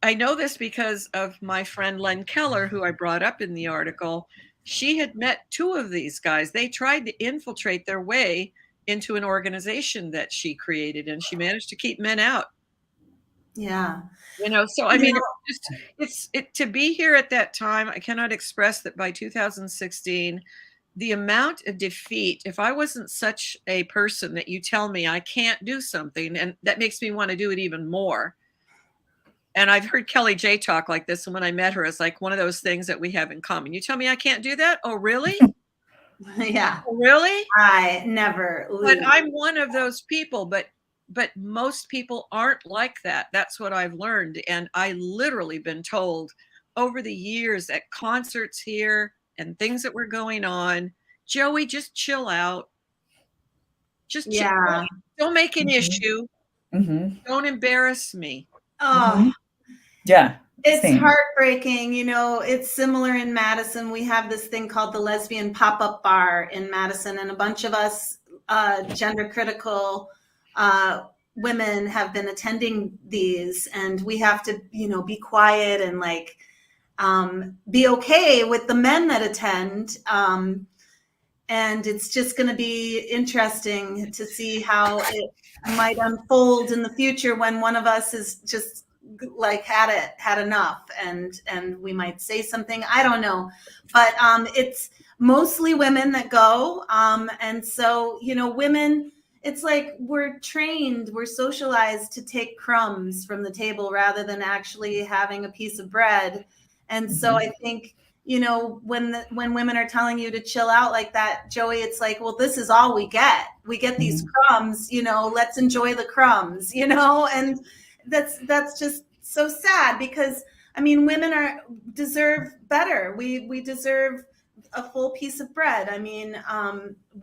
I know this because of my friend Len Keller, who I brought up in the article. She had met 2 of these guys. They tried to infiltrate their way into an organization that she created, and she managed to keep men out. Yeah. So I mean, it's to be here at that time. I cannot express that by 2016, the amount of defeat, if I wasn't such a person that you tell me I can't do something, and that makes me want to do it even more. And I've heard Kelly J talk like this. And when I met her, it's like one of those things that we have in common. You tell me I can't do that? Oh, really? Yeah. Oh, really? I never lose. But I'm one of those people. But most people aren't like that. That's what I've learned. And I literally been told over the years at concerts here and things that were going on, Joey, just chill out. Just chill out. Don't make an issue. Don't embarrass me. Oh, yeah. It's same. heartbreaking. It's similar in Madison. We have this thing called the Lesbian Pop-Up Bar in Madison, and a bunch of us gender critical women have been attending these, and we have to, be quiet and be okay with the men that attend. And it's just going to be interesting to see how it might unfold in the future when one of us is just had enough, and we might say something. I don't know, but it's mostly women that go, and so women, it's like we're trained, we're socialized to take crumbs from the table rather than actually having a piece of bread. And so I think when women are telling you to chill out like that, Joey, it's like, well, this is all we get. We get these crumbs, let's enjoy the crumbs, and that's just so sad, because women deserve better. We deserve a full piece of bread.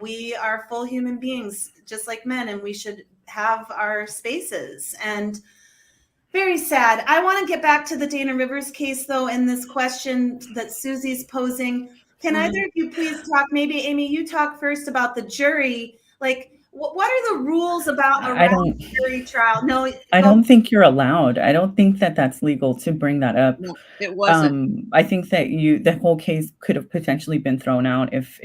We are full human beings just like men, and we should have our spaces. And very sad. I want to get back to the Dana Rivers case, though, and this question that Susie's posing. Can either of you please talk, maybe Amie, you talk first about the jury. What are the rules about around jury trial? No, I don't think you're allowed. I don't think that that's legal to bring that up. No, it wasn't. I think that the whole case could have potentially been thrown out if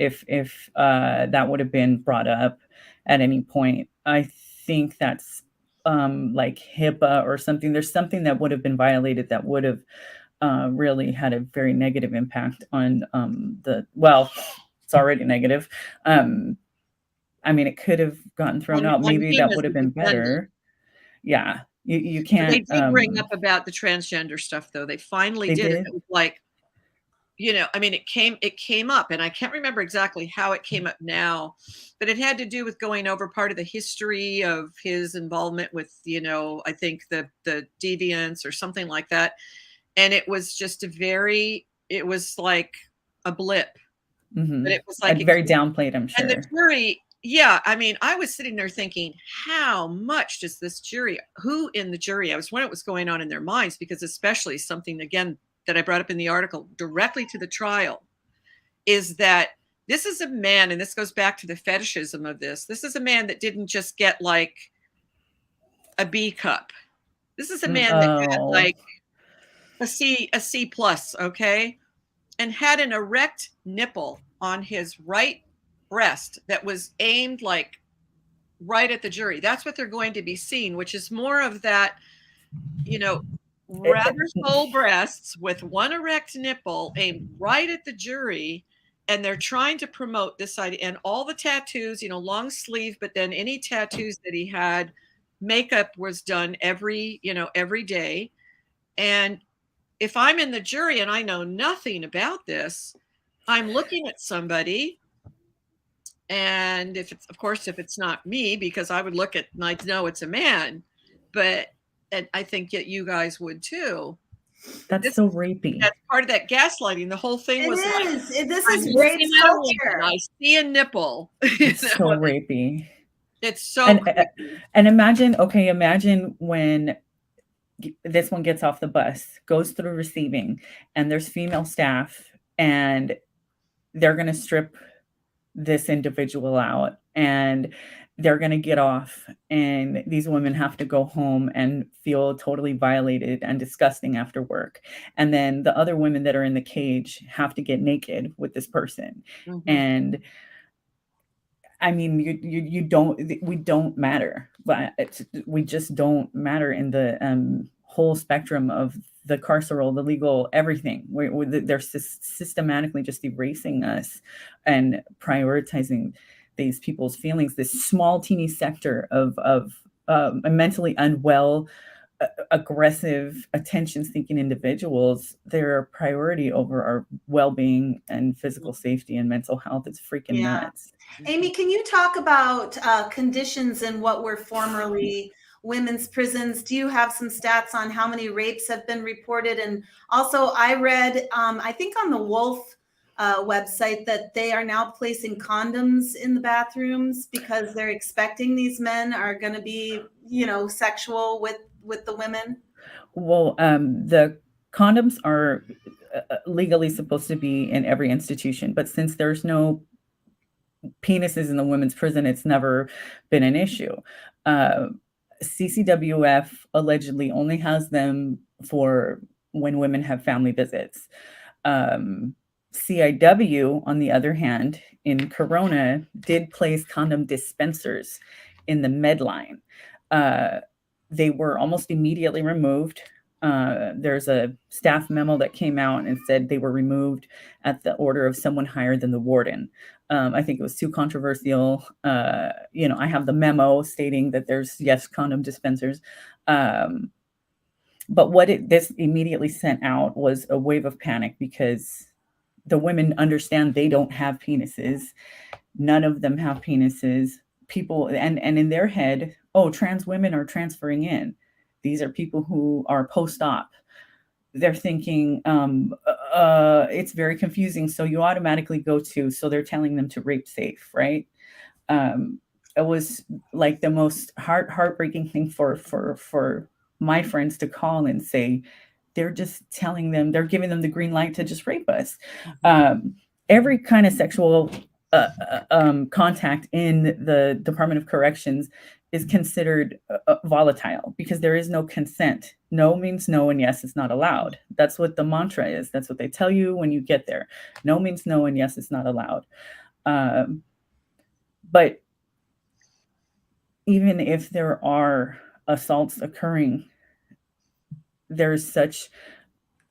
that would have been brought up at any point. I think that's like HIPAA or something. There's something that would have been violated that would have really had a very negative impact on it's already negative. It could have gotten thrown out. Maybe that would have been better. Yeah, you can't. They did bring up about the transgender stuff, though. They finally did. It was like, it came up, and I can't remember exactly how it came up now, but it had to do with going over part of the history of his involvement with, I think the deviants or something like that. And it was just it was like a blip. But it was like very downplayed, I'm sure. And the jury, yeah, I was sitting there thinking, how much does this jury, who in the jury, I was wondering what was going on in their minds, because especially something, again, that I brought up in the article directly to the trial is that this is a man, and this goes back to the fetishism of this. This is a man that didn't just get like a B cup. This is a man that had like a C plus, okay? And had an erect nipple on his right breast that was aimed like right at the jury. That's what they're going to be seeing, which is more of that, you know, rather full breasts with one erect nipple aimed right at the jury. And they're trying to promote this idea, and all the tattoos, you know, long sleeve, but then any tattoos that he had, makeup was done every day. And if I'm in the jury and I know nothing about this, I'm looking at somebody, and if it's not me, because I would look at and I'd know it's a man, and I think that you guys would too. That's so rapey. That's part of that gaslighting. The whole thing was this is rape culture. I see a nipple. It's so rapey. It's so and imagine when this one gets off the bus, goes through receiving, and there's female staff, and they're going to strip this individual out, and they're going to get off, and these women have to go home and feel totally violated and disgusting after work. And then the other women that are in the cage have to get naked with this person. Mm-hmm. And I mean, we don't matter, but we just don't matter in the whole spectrum of the carceral, the legal, everything. They're systematically just erasing us and prioritizing these people's feelings. This small, teeny sector of mentally unwell, aggressive, attention-seeking individuals, their priority over our well-being and physical safety and mental health. It's freaking nuts. Amie, can you talk about conditions in what were formerly women's prisons? Do you have some stats on how many rapes have been reported? And also, I read, I think on the Wolf website, that they are now placing condoms in the bathrooms because they're expecting these men are going to be, sexual with the women. Well, the condoms are legally supposed to be in every institution, but since there's no penises in the women's prison, it's never been an issue. CCWF allegedly only has them for when women have family visits. CIW, on the other hand, in Corona, did place condom dispensers in the Medline. They were almost immediately removed. There's a staff memo that came out and said they were removed at the order of someone higher than the warden. I think it was too controversial. I have the memo stating that there's, yes, condom dispensers. But what this immediately sent out was a wave of panic, because the women understand they don't have penises. None of them have penises. People, and in their head, trans women are transferring in. These are people who are post-op. They're thinking, it's very confusing. So you automatically so they're telling them to rape safe, right? It was like the most heartbreaking thing for my friends to call and say, they're just telling them, they're giving them the green light to just rape us. Every kind of sexual contact in the Department of Corrections is considered volatile, because there is no consent. No means no, and yes, it's not allowed. That's what the mantra is. That's what they tell you when you get there. No means no, and yes, it's not allowed. But even if there are assaults occurring, there's such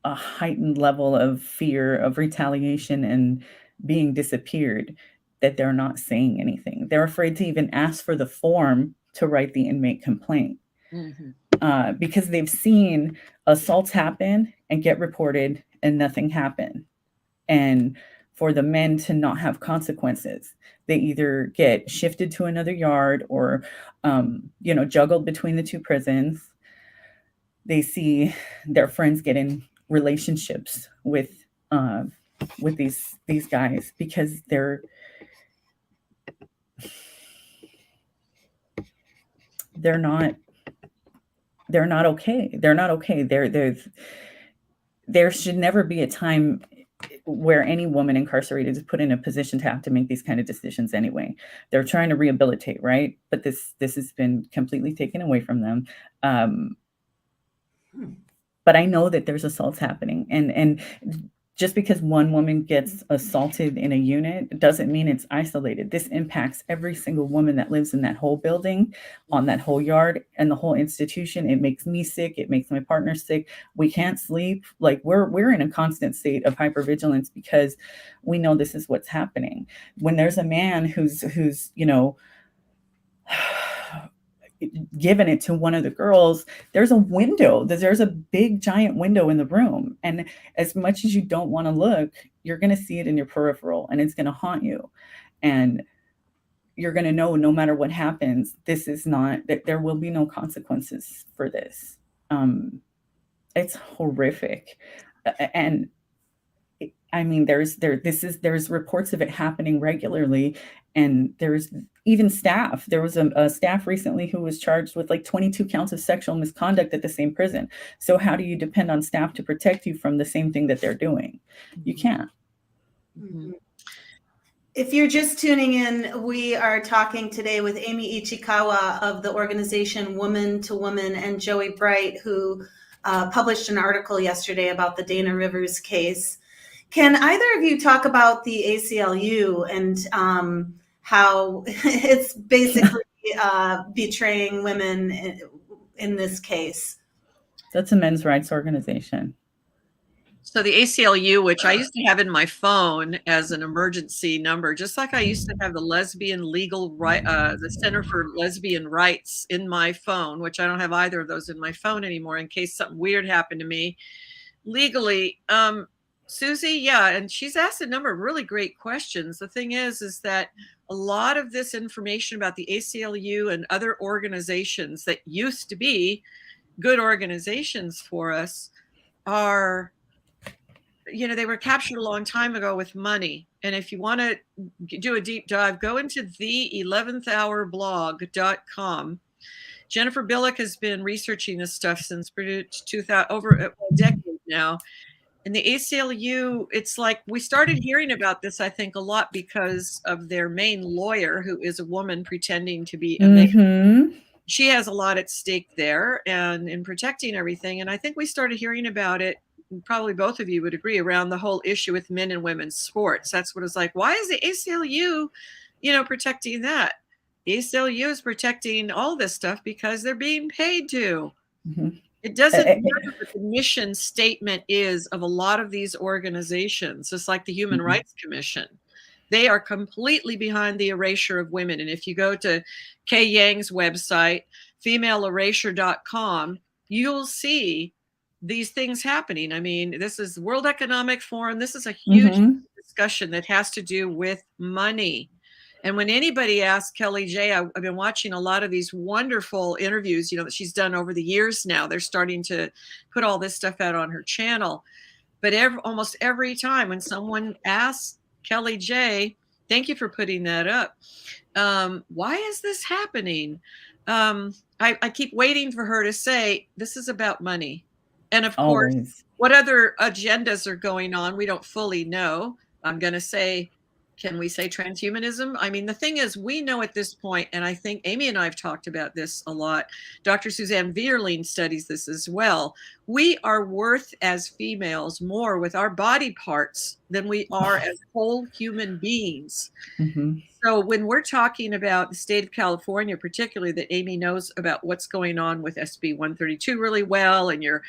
a heightened level of fear of retaliation and being disappeared that they're not saying anything. They're afraid to even ask for the form to write the inmate complaint, because they've seen assaults happen and get reported and nothing happen. And for the men to not have consequences, they either get shifted to another yard or, juggled between the two prisons. They see their friends get in relationships with these guys because they're not okay. They're not okay. There should never be a time where any woman incarcerated is put in a position to have to make these kind of decisions anyway. They're trying to rehabilitate, right? But this has been completely taken away from them. But I know that there's assaults happening, and just because one woman gets assaulted in a unit doesn't mean it's isolated. This impacts every single woman that lives in that whole building, on that whole yard, and the whole institution. It makes me sick. It makes my partner sick. We can't sleep. Like we're in a constant state of hypervigilance because we know this is what's happening. When there's a man who's given it to one of the girls, there's a window, there's a big giant window in the room, and as much as you don't want to look, you're going to see it in your peripheral, and it's going to haunt you, and you're going to know no matter what happens, this is not that there will be no consequences for this. It's horrific. And I mean, there's reports of it happening regularly, and there's even staff. There was a staff recently who was charged with like 22 counts of sexual misconduct at the same prison. So how do you depend on staff to protect you from the same thing that they're doing? You can't. Mm-hmm. If you're just tuning in, we are talking today with Amie Ichikawa of the organization Woman to Woman and Joey Brite, who published an article yesterday about the Dana Rivers case. Can either of you talk about the ACLU and how it's basically betraying women in this case? That's a men's rights organization. So the ACLU, which I used to have in my phone as an emergency number, just like I used to have the lesbian legal right, the Center for Lesbian Rights in my phone, which I don't have either of those in my phone anymore in case something weird happened to me legally. Susie, yeah, and she's asked a number of really great questions. The thing is that a lot of this information about the ACLU and other organizations that used to be good organizations for us are, they were captured a long time ago with money. And if you want to do a deep dive, go into the11thhourblog.com. Jennifer Billick has been researching this stuff since 2000, over a decade now. And the ACLU, it's like we started hearing about this, I think, a lot because of their main lawyer, who is a woman pretending to be a man. She has a lot at stake there and in protecting everything. And I think we started hearing about it, probably both of you would agree, around the whole issue with men and women's sports. That's what it's like. Why is the ACLU, protecting that? The ACLU is protecting all this stuff because they're being paid to. It doesn't matter what the mission statement is of a lot of these organizations, just like the Human Rights Commission. They are completely behind the erasure of women. And if you go to Kay Yang's website, femaleerasure.com, you'll see these things happening. I mean, this is the World Economic Forum. This is a huge discussion that has to do with money. And when anybody asks Kelly J, I've been watching a lot of these wonderful interviews, that she's done over the years now. They're starting to put all this stuff out on her channel. But almost every time when someone asks Kelly J, thank you for putting that up, why is this happening? I keep waiting for her to say, this is about money. And of course, what other agendas are going on, we don't fully know. I'm going to say, can we say transhumanism? I mean, the thing is, we know at this point, and I think Amie and I have talked about this a lot. Dr. Suzanne Vierling studies this as well. We are worth as females more with our body parts than we are as whole human beings. So when we're talking about the state of California, particularly, that Amie knows about what's going on with SB 132 really well, and you're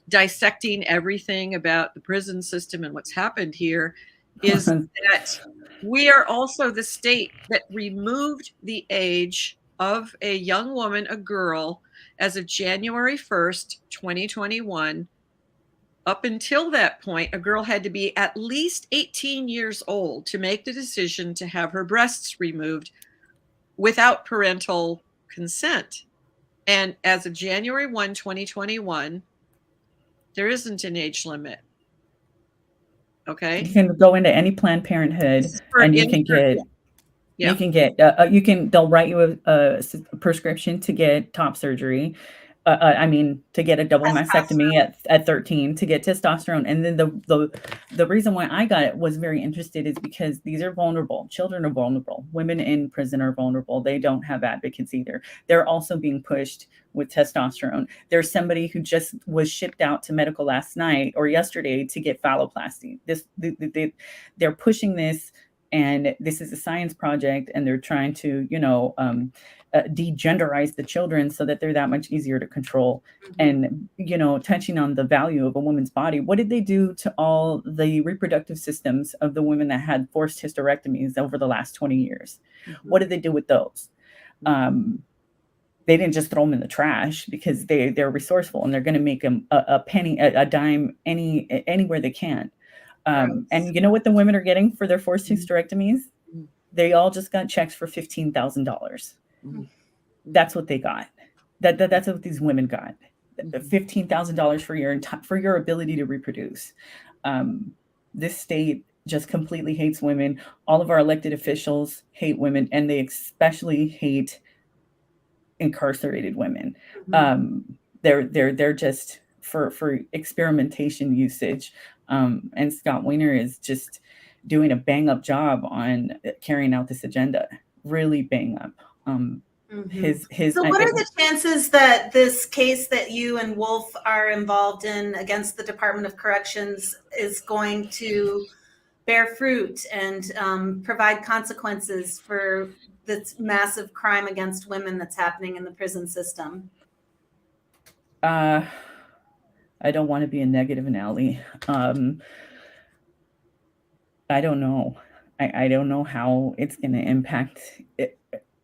dissecting everything about the prison system and what's happened here, is that we are also the state that removed the age of a young woman, a girl, as of January 1st, 2021. Up until that point, a girl had to be at least 18 years old to make the decision to have her breasts removed without parental consent. And as of January 1, 2021, there isn't an age limit. Okay. You can go into any Planned Parenthood and you can get, they'll write you a prescription to get top surgery. to get a double mastectomy at 13, to get testosterone. And then the reason why I got it, was very interested, is because these are vulnerable. Children are vulnerable. Women in prison are vulnerable. They don't have advocates either. They're also being pushed with testosterone. There's somebody who just was shipped out to medical last night or yesterday to get phalloplasty. They're pushing this, and this is a science project, and they're trying to, degenderize the children so that they're that much easier to control. And, touching on the value of a woman's body, what did they do to all the reproductive systems of the women that had forced hysterectomies over the last 20 years? What did they do with those? They didn't just throw them in the trash, because they're resourceful, and they're going to make them a penny, a dime, anywhere they can. And you know what the women are getting for their forced hysterectomies? They all just got checks for $15,000. That's what they got. That's what these women got. $15,000 for your ability to reproduce. This state just completely hates women. All of our elected officials hate women, and they especially hate incarcerated women. They're just for experimentation usage. And Scott Wiener is just doing a bang up job on carrying out this agenda. Really bang up. So what are the chances that this case that you and Wolf are involved in against the Department of Corrections is going to bear fruit and provide consequences for this massive crime against women that's happening in the prison system? I don't want to be a negative Nelly. I don't know. I don't know how it's going to impact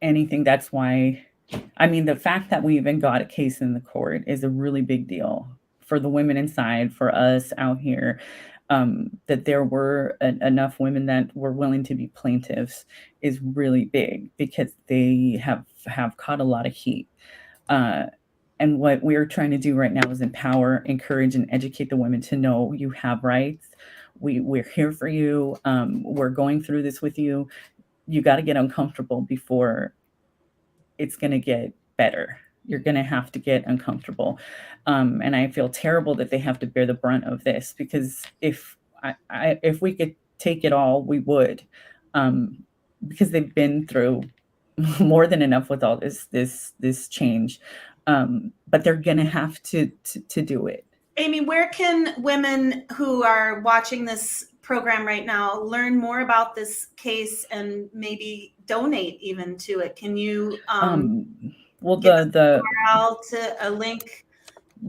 anything. That's why, the fact that we even got a case in the court is a really big deal for the women inside, for us out here, that there were enough women that were willing to be plaintiffs is really big, because they have caught a lot of heat. And what we're trying to do right now is empower, encourage, and educate the women to know you have rights. We're here for you. We're going through this with you. You got to get uncomfortable before it's going to get better. You're going to have to get uncomfortable. And I feel terrible that they have to bear the brunt of this, because if we could take it all, we would, because they've been through more than enough with all this change. But they're going to have to do it. Amie, where can women who are watching this program right now learn more about this case and maybe donate even to it? Can you the a link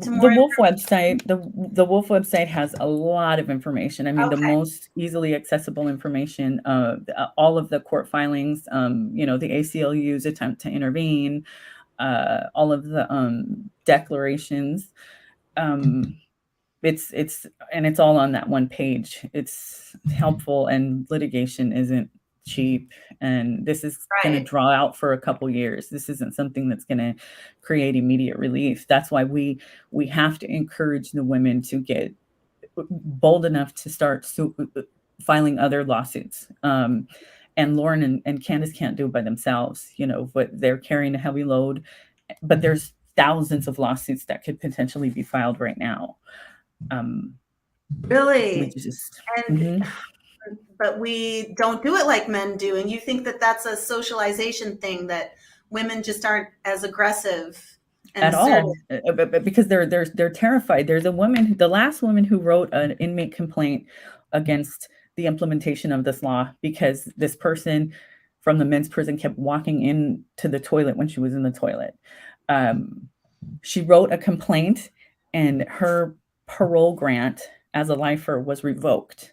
to the Wolf website? The Wolf website has a lot of information. The most easily accessible information, all of the court filings, the ACLU's attempt to intervene, all of the declarations. It's all on that one page. It's helpful, and litigation isn't cheap, and this is going to draw out for a couple years. This isn't something that's going to create immediate relief. That's why we have to encourage the women to get bold enough to start filing other lawsuits. And Lauren and Candace can't do it by themselves, but they're carrying a heavy load. But there's thousands of lawsuits that could potentially be filed right now. Really? But we don't do it like men do. And you think that that's a socialization thing, that women just aren't as aggressive at all, because they're terrified. There's a woman, the last woman who wrote an inmate complaint against the implementation of this law, because this person from the men's prison kept walking into the toilet when she was in the toilet. She wrote a complaint, and her parole grant as a lifer was revoked.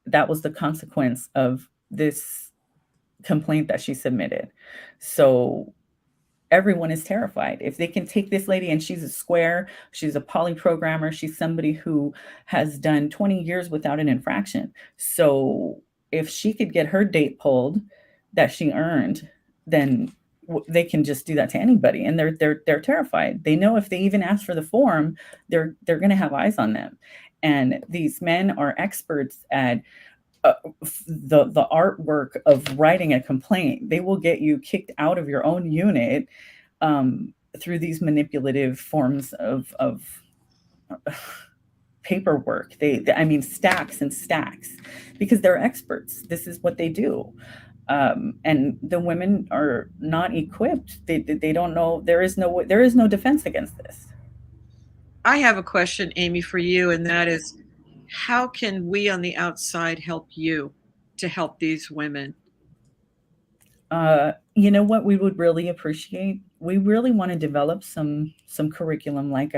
That was the consequence of this complaint that she submitted. So everyone is terrified. If they can take this lady, and she's a square, she's a poly programmer, she's somebody who has done 20 years without an infraction. So if she could get her date pulled that she earned, then they can just do that to anybody. And they're terrified. They know if they even ask for the form, they're going to have eyes on them. And these men are experts at the artwork of writing a complaint. They will get you kicked out of your own unit through these manipulative forms of paperwork. I mean, stacks and stacks, because they're experts. This is what they do. And the women are not equipped. They don't know. There is no defense against this. I have a question, Amie, for you, and that is, how can we on the outside help you to help these women? You know what we would really appreciate? We really want to develop some curriculum, like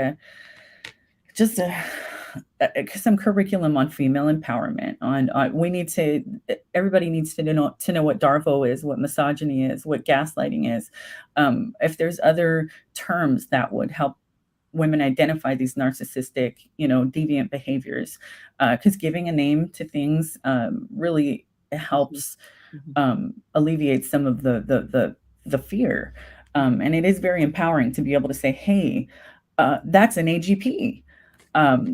some curriculum on female empowerment. We need to. Everybody needs to know what DARVO is, what misogyny is, what gaslighting is. If there's other terms that would help women identify these narcissistic, deviant behaviors, because giving a name to things really helps alleviate some of the fear, and it is very empowering to be able to say, "Hey, that's an AGP.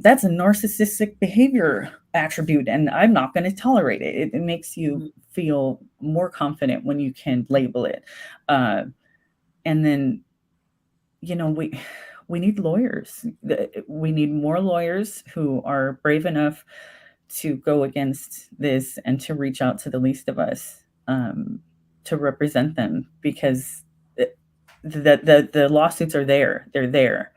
That's a narcissistic behavior attribute, and I'm not going to tolerate it." It makes you feel more confident when you can label it, and then, we need lawyers. We need more lawyers who are brave enough to go against this and to reach out to the least of us, to represent them, because the lawsuits are there. They're there.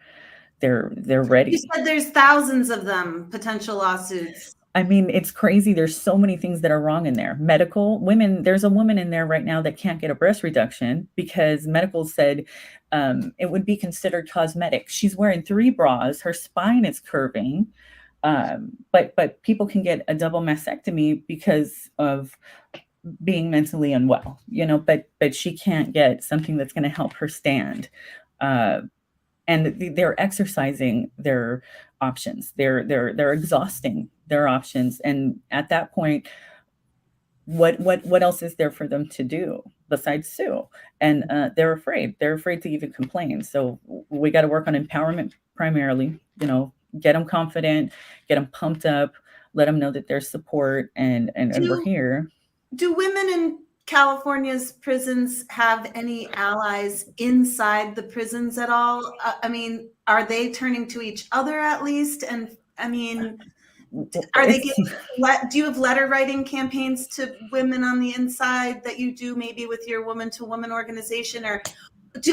They're ready. You said there's thousands of them, potential lawsuits. I mean, it's crazy. There's so many things that are wrong in there. Medical women, there's a woman in there right now that can't get a breast reduction because medical said it would be considered cosmetic. She's wearing 3 bras. Her spine is curving. But people can get a double mastectomy because of being mentally unwell, but she can't get something that's going to help her stand. And they're exercising their options. They're exhausting their options. And at that point, what else is there for them to do besides sue? And they're afraid to even complain. So we got to work on empowerment primarily, get them confident, get them pumped up, let them know that there's support, and we're here. Do women in California's prisons have any allies inside the prisons at all? I mean, are they turning to each other at least? And I mean, are they getting, do you have letter writing campaigns to women on the inside that you do maybe with your woman to woman organization? Or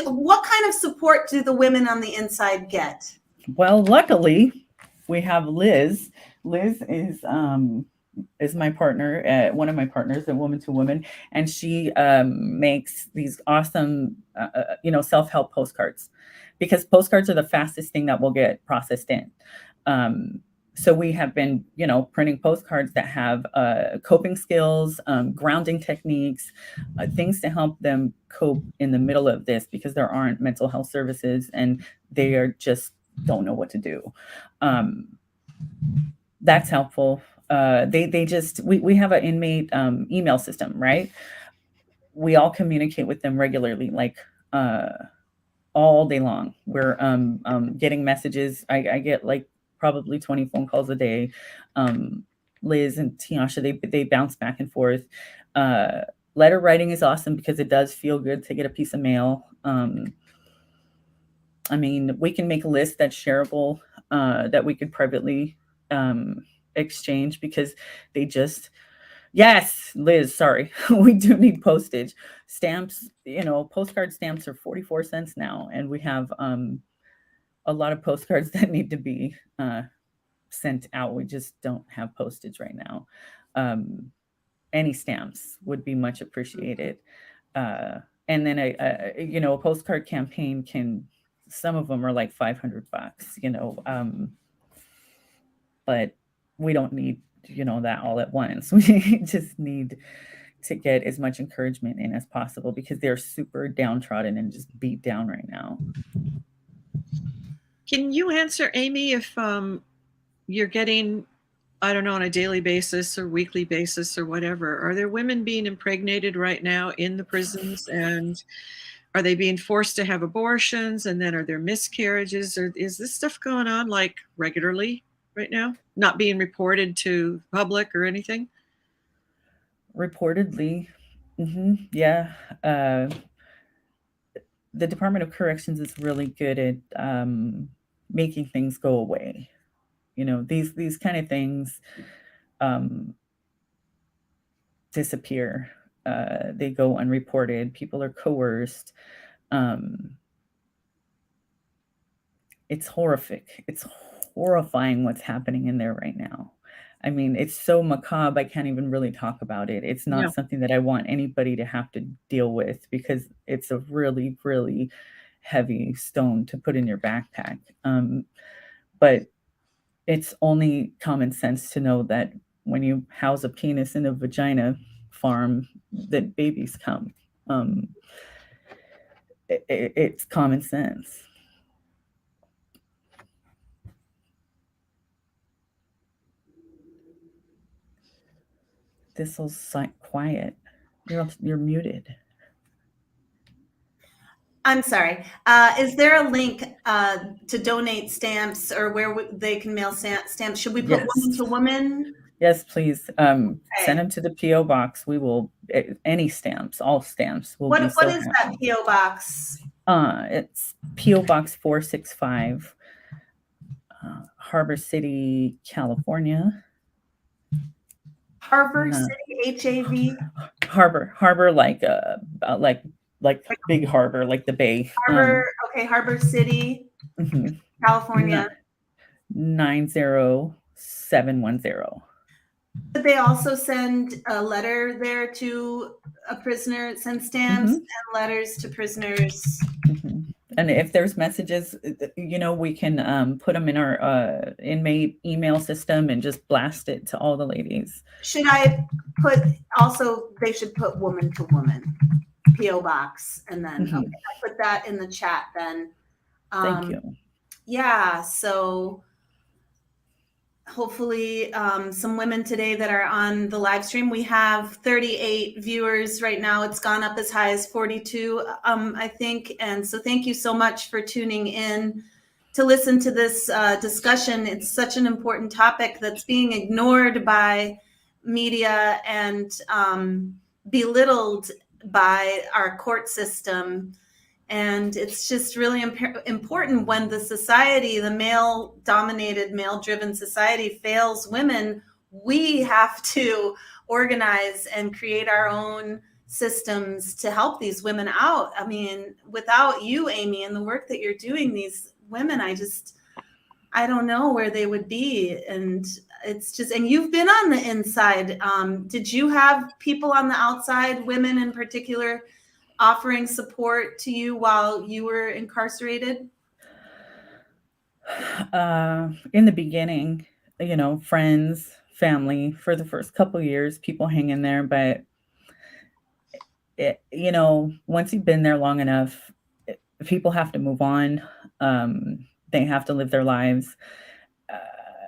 what kind of support do the women on the inside get? Well, luckily we have Liz. Liz is my partner, one of my partners at Woman to Woman, and she makes these awesome, self-help postcards, because postcards are the fastest thing that will get processed in. So we have been, printing postcards that have coping skills, grounding techniques, things to help them cope in the middle of this, because there aren't mental health services and they are just don't know what to do. That's helpful. We have an inmate email system, right? We all communicate with them regularly, like all day long. We're getting messages. I get like probably 20 phone calls a day. Liz and Tiasha, they bounce back and forth. Letter writing is awesome because it does feel good to get a piece of mail. I mean, we can make a list that's shareable, that we could privately exchange, because they just, yes, Liz, sorry, we do need postage. Stamps, postcard stamps are 44 cents now, and we have a lot of postcards that need to be sent out. We just don't have postage right now. Any stamps would be much appreciated. And then a postcard campaign some of them are like $500, but we don't need, that all at once. We just need to get as much encouragement in as possible, because they're super downtrodden and just beat down right now. Can you answer, Amie, if you're getting, I don't know, on a daily basis or weekly basis or whatever, are there women being impregnated right now in the prisons? And are they being forced to have abortions? And then are there miscarriages? Or is this stuff going on like regularly right now? Not being reported to public or anything? Reportedly. Yeah. the Department of Corrections is really good at making things go away. You know, these kind of things disappear. They go unreported. People are coerced. It's horrific. It's horrifying what's happening in there right now. I mean, it's so macabre, I can't even really talk about it. It's not something that I want anybody to have to deal with, because it's a really, really heavy stone to put in your backpack. But it's only common sense to know that when you house a penis in a vagina farm, that babies come. It's common sense. This will quiet. You're muted. I'm sorry. Is there a link to donate stamps, or where they can mail stamps? Should we put woman to woman? Yes, please. Send them to the P.O. box. We will, any stamps, all stamps will be so What is that P.O. box? It's P.O. Box 465, Harbor City, California. Harbor City, H-A-V? Harbor, like big harbor, like the bay. Harbor, okay, Harbor City, California. 90710. Did they also send a letter there to a prisoner, send stamps and letters to prisoners? And if there's messages, you know, we can put them in our inmate email system and just blast it to all the ladies. Should I put, also, they should put woman to woman, P.O. box, and then okay, I put that in the chat then. Thank you. Yeah, so hopefully some women today that are on the live stream. We have 38 viewers right now. It's gone up as high as 42, I think. And so thank you so much for tuning in to listen to this discussion. It's such an important topic that's being ignored by media and belittled by our court system. And it's just really important when the society, the male-dominated, male-driven society fails women, we have to organize and create our own systems to help these women out. I mean, without you, Amie, and the work that you're doing, these women, I don't know where they would be. And it's just, and you've been on the inside. Did you have people on the outside, women in particular, offering support to you while you were incarcerated? In the beginning, you know, friends, family, for the first couple of years, people hang in there, but you know, once you've been there long enough, people have to move on. They have to live their lives.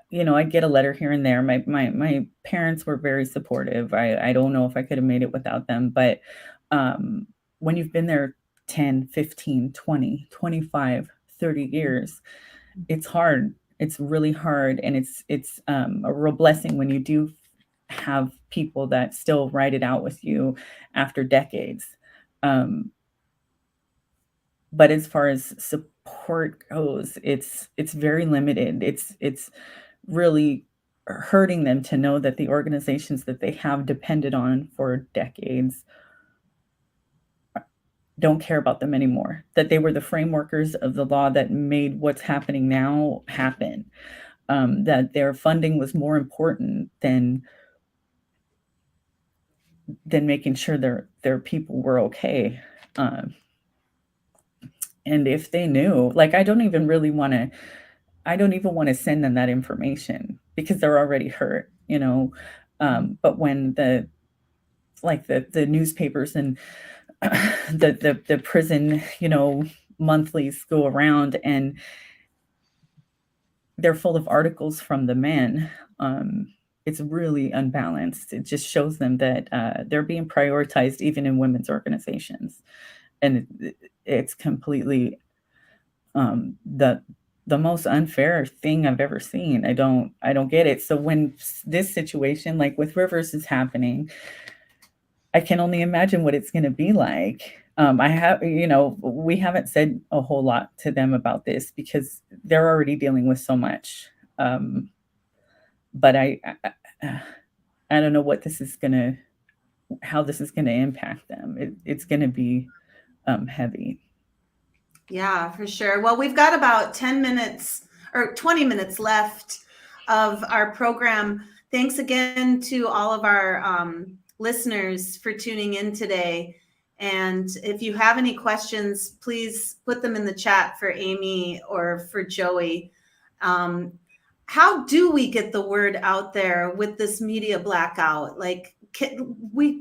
You know, I get a letter here and there. My parents were very supportive. I don't know if I could have made it without them, but when you've been there 10, 15, 20, 25, 30 years, it's hard. It's really hard. And it's a real blessing when you do have people that still ride it out with you after decades. But as far as support goes, it's very limited. It's really hurting them to know that the organizations that they have depended on for decades don't care about them anymore, that they were the frameworkers of the law that made what's happening now happen, that their funding was more important than making sure their people were okay. And if they knew, like, I don't even want to send them that information because they're already hurt, you know. But when the newspapers and the prison, you know, monthlies go around and they're full of articles from the men, it's really unbalanced. It just shows them that they're being prioritized even in women's organizations. And it's completely the most unfair thing I've ever seen. I don't get it. So when this situation, like with Rivers, is happening, I can only imagine what it's going to be like we haven't said a whole lot to them about this because they're already dealing with so much. But I don't know what how this is gonna impact them. It's gonna be heavy. Yeah, for sure. Well, we've got about 10 minutes or 20 minutes left of our program. Thanks again to all of our listeners for tuning in today. And if you have any questions, please put them in the chat for Amie or for Joey. How do we get the word out there with this media blackout? Like,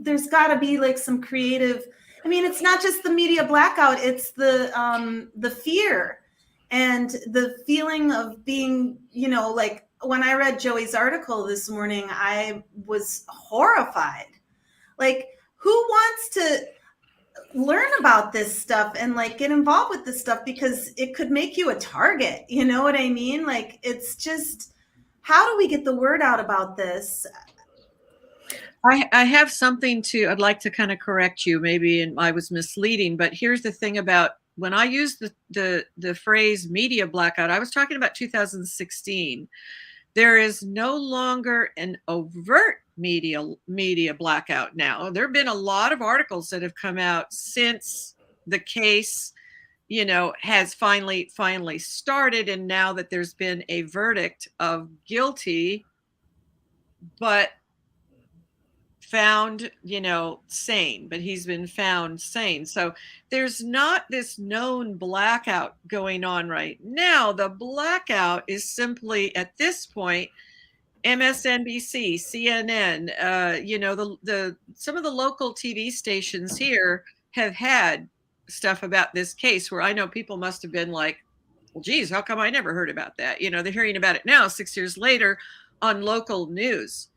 there's got to be like some creative. I mean, it's not just the media blackout; it's the fear and the feeling of being, like when I read Joey's article this morning, I was horrified. Like, who wants to learn about this stuff and like get involved with this stuff because it could make you a target? You know what I mean? Like, it's just, how do we get the word out about this? I have something I'd like to kind of correct you, maybe, and I was misleading, but here's the thing about when I used the phrase media blackout, I was talking about 2016. There is no longer an overt media blackout now. There have been a lot of articles that have come out since the case, has finally started, and now that there's been a verdict of guilty, but found, sane, but he's been found sane. So there's not this known blackout going on right now. The blackout is simply at this point MSNBC, CNN, some of the local TV stations here have had stuff about this case where I know people must have been like, well, geez, how come I never heard about that? They're hearing about it now 6 years later on local news.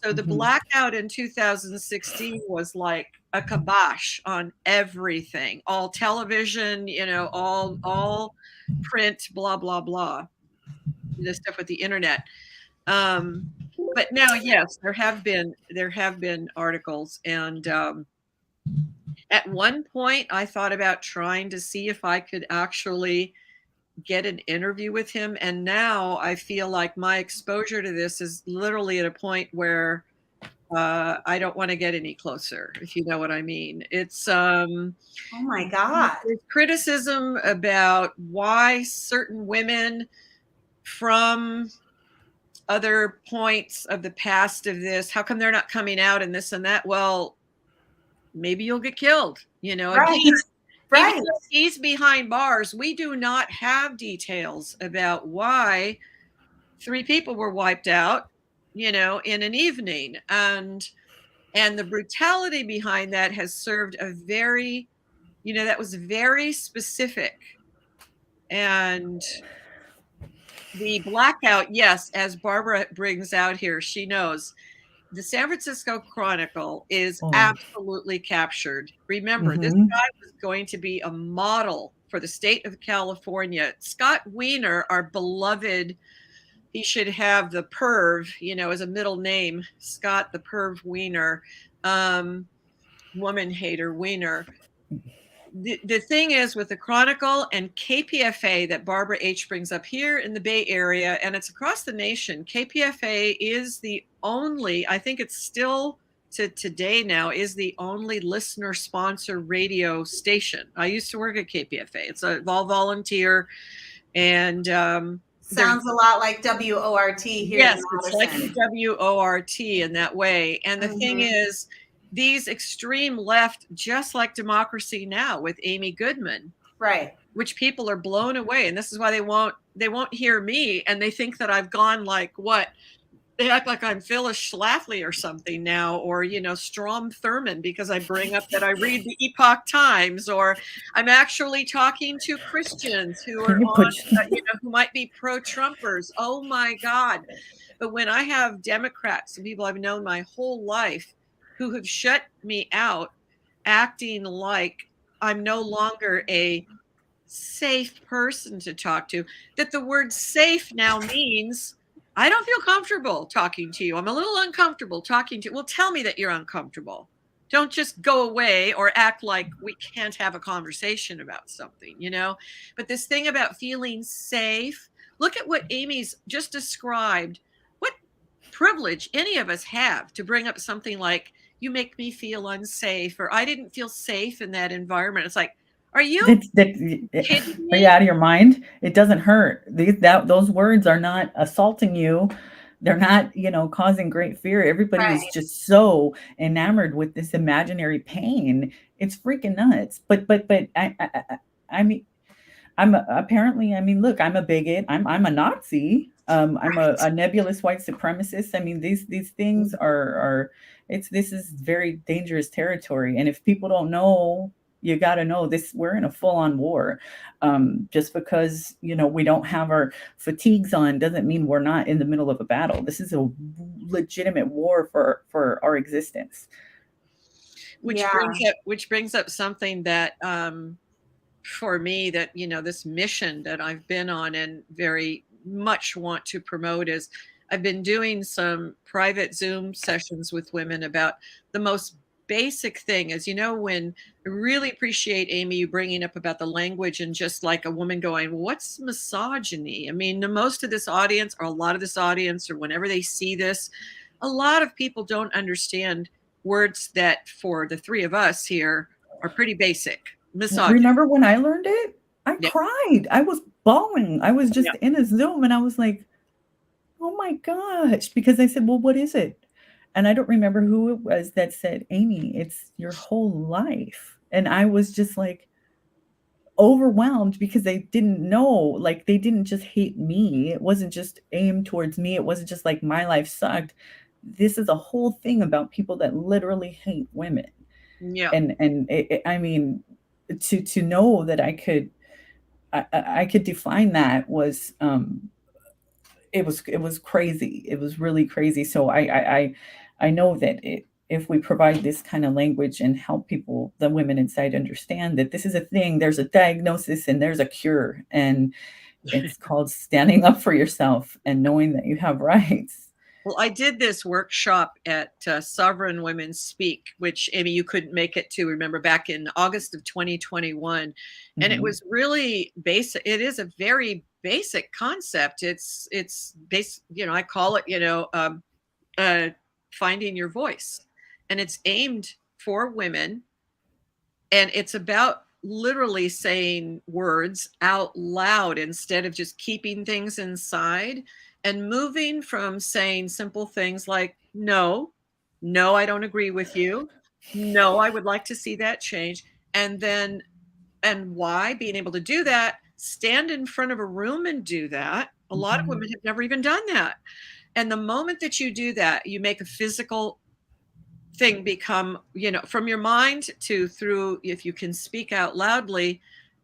So the blackout in 2016 was like a kibosh on everything, all television, all print, blah, blah, blah, the stuff with the internet. But now, yes, there have been articles. And at one point I thought about trying to see if I could actually get an interview with him. And now I feel like my exposure to this is literally at a point where I don't want to get any closer, if you know what I mean. It's oh my God. There's criticism about why certain women from other points of the past of this, how come they're not coming out and this and that? Well, maybe you'll get killed, Right. Again, Right. even though he's behind bars, we do not have details about why 3 people were wiped out, in an evening. And the brutality behind that has served a very, that was very specific. And the blackout, yes, as Barbara brings out here, she knows. The San Francisco Chronicle is absolutely captured. Remember, this guy was going to be a model for the state of California. Scott Wiener, our beloved, he should have the perv, as a middle name, Scott the perv Wiener, woman hater Wiener. The thing is with the Chronicle and KPFA that Barbara H. brings up here in the Bay Area, and it's across the nation, KPFA is the only, I think it's still to today now, is the only listener-sponsored radio station. I used to work at KPFA. It's all volunteer. And sounds a lot like WORT here. Yes, it's like WORT in that way. And the thing is, these extreme left, just like Democracy Now! With Amy Goodman, right, which people are blown away, and this is why they won't hear me, and they think that I've gone like what? They act like I'm Phyllis Schlafly or something now, or Strom Thurmond, because I bring up that I read the Epoch Times, or I'm actually talking to Christians who are on, who might be pro-Trumpers. Oh my God! But when I have Democrats and people I've known my whole life who have shut me out, acting like I'm no longer a safe person to talk to, that the word safe now means I don't feel comfortable talking to you. I'm a little uncomfortable talking to you. Well, tell me that you're uncomfortable Don't just go away or act like we can't have a conversation about something, But this thing about feeling safe, look at what Amie's just described. What privilege any of us have to bring up something like, you make me feel unsafe, or I didn't feel safe in that environment. It's like, are you kidding Are you me? out of your mind? It doesn't hurt. Those words are not assaulting you. They're not, causing great fear. Everybody is Right. just so enamored with this imaginary pain. It's freaking nuts. But I mean, apparently, look, I'm a bigot. I'm a Nazi. I'm a nebulous white supremacist. I mean, these things are this is very dangerous territory. And if people don't know, you got to know this. We're in a full-on war. Just because we don't have our fatigues on doesn't mean we're not in the middle of a battle. This is a legitimate war for our existence. Which brings up something that for me, that this mission that I've been on and very much want to promote is, I've been doing some private Zoom sessions with women about the most basic thing is, when I really appreciate, Amie, you bringing up about the language, and just like a woman going, what's misogyny? I mean, most of this audience, or a lot of this audience, or whenever they see this, a lot of people don't understand words that for the three of us here are pretty basic. Misogyny. Remember when I learned it? I Yeah. cried. I was bawling. I was just Yeah. in a Zoom and I was like, oh my gosh, because I said, well, what is it? And I don't remember who it was that said, Amie, it's your whole life. And I was just like overwhelmed because they didn't know, like they didn't just hate me. It wasn't just aimed towards me. It wasn't just like my life sucked. This is a whole thing about people that literally hate women. Yeah. And I mean, to know that I could define that was it was crazy. It was really crazy. So I know that if we provide this kind of language and help people, the women inside, understand that this is a thing, there's a diagnosis and there's a cure, and it's called standing up for yourself and knowing that you have rights. Well, I did this workshop at Sovereign Women Speak, which, Amie, you couldn't make it to, remember, back in August of 2021. And it was really basic. It is a very basic concept. It's basic, I call it, finding your voice. And it's aimed for women. And it's about literally saying words out loud instead of just keeping things inside, and moving from saying simple things like, no, I don't agree with you. No, I would like to see that change. And why, being able to do that, stand in front of a room and do that. A lot of women have never even done that. And the moment that you do that, you make a physical thing become, from your mind to through, if you can speak out loudly,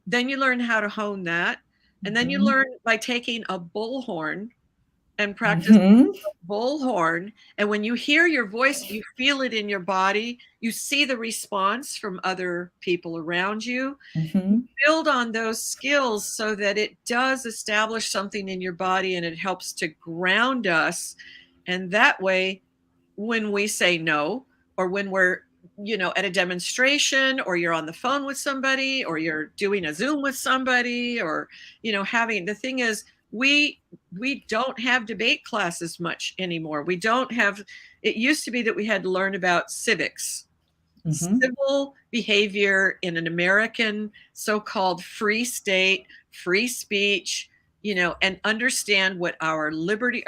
then you learn how to hone that. And then you learn by taking a bullhorn and practice bullhorn. And when you hear your voice, you feel it in your body. You see the response from other people around you. You build on those skills so that it does establish something in your body, and it helps to ground us. And that way, when we say no, or when we're, at a demonstration, or you're on the phone with somebody, or you're doing a Zoom with somebody, or, the thing is, we don't have debate classes much anymore. We don't have, it used to be that we had to learn about civics, civil behavior in an American so-called free state, free speech, and understand what our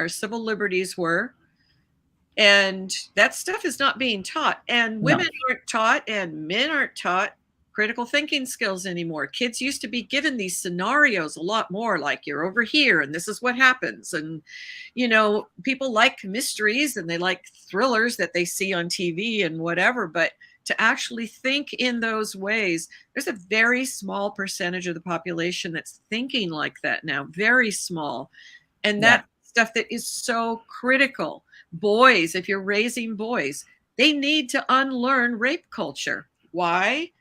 civil liberties were. And that stuff is not being taught. And women aren't taught, and men aren't taught critical thinking skills anymore. Kids used to be given these scenarios a lot more, like, you're over here and this is what happens. And, people like mysteries and they like thrillers that they see on TV and whatever. But to actually think in those ways, there's a very small percentage of the population that's thinking like that now, very small. And that stuff that is so critical. Boys, if you're raising boys, they need to unlearn rape culture. Why?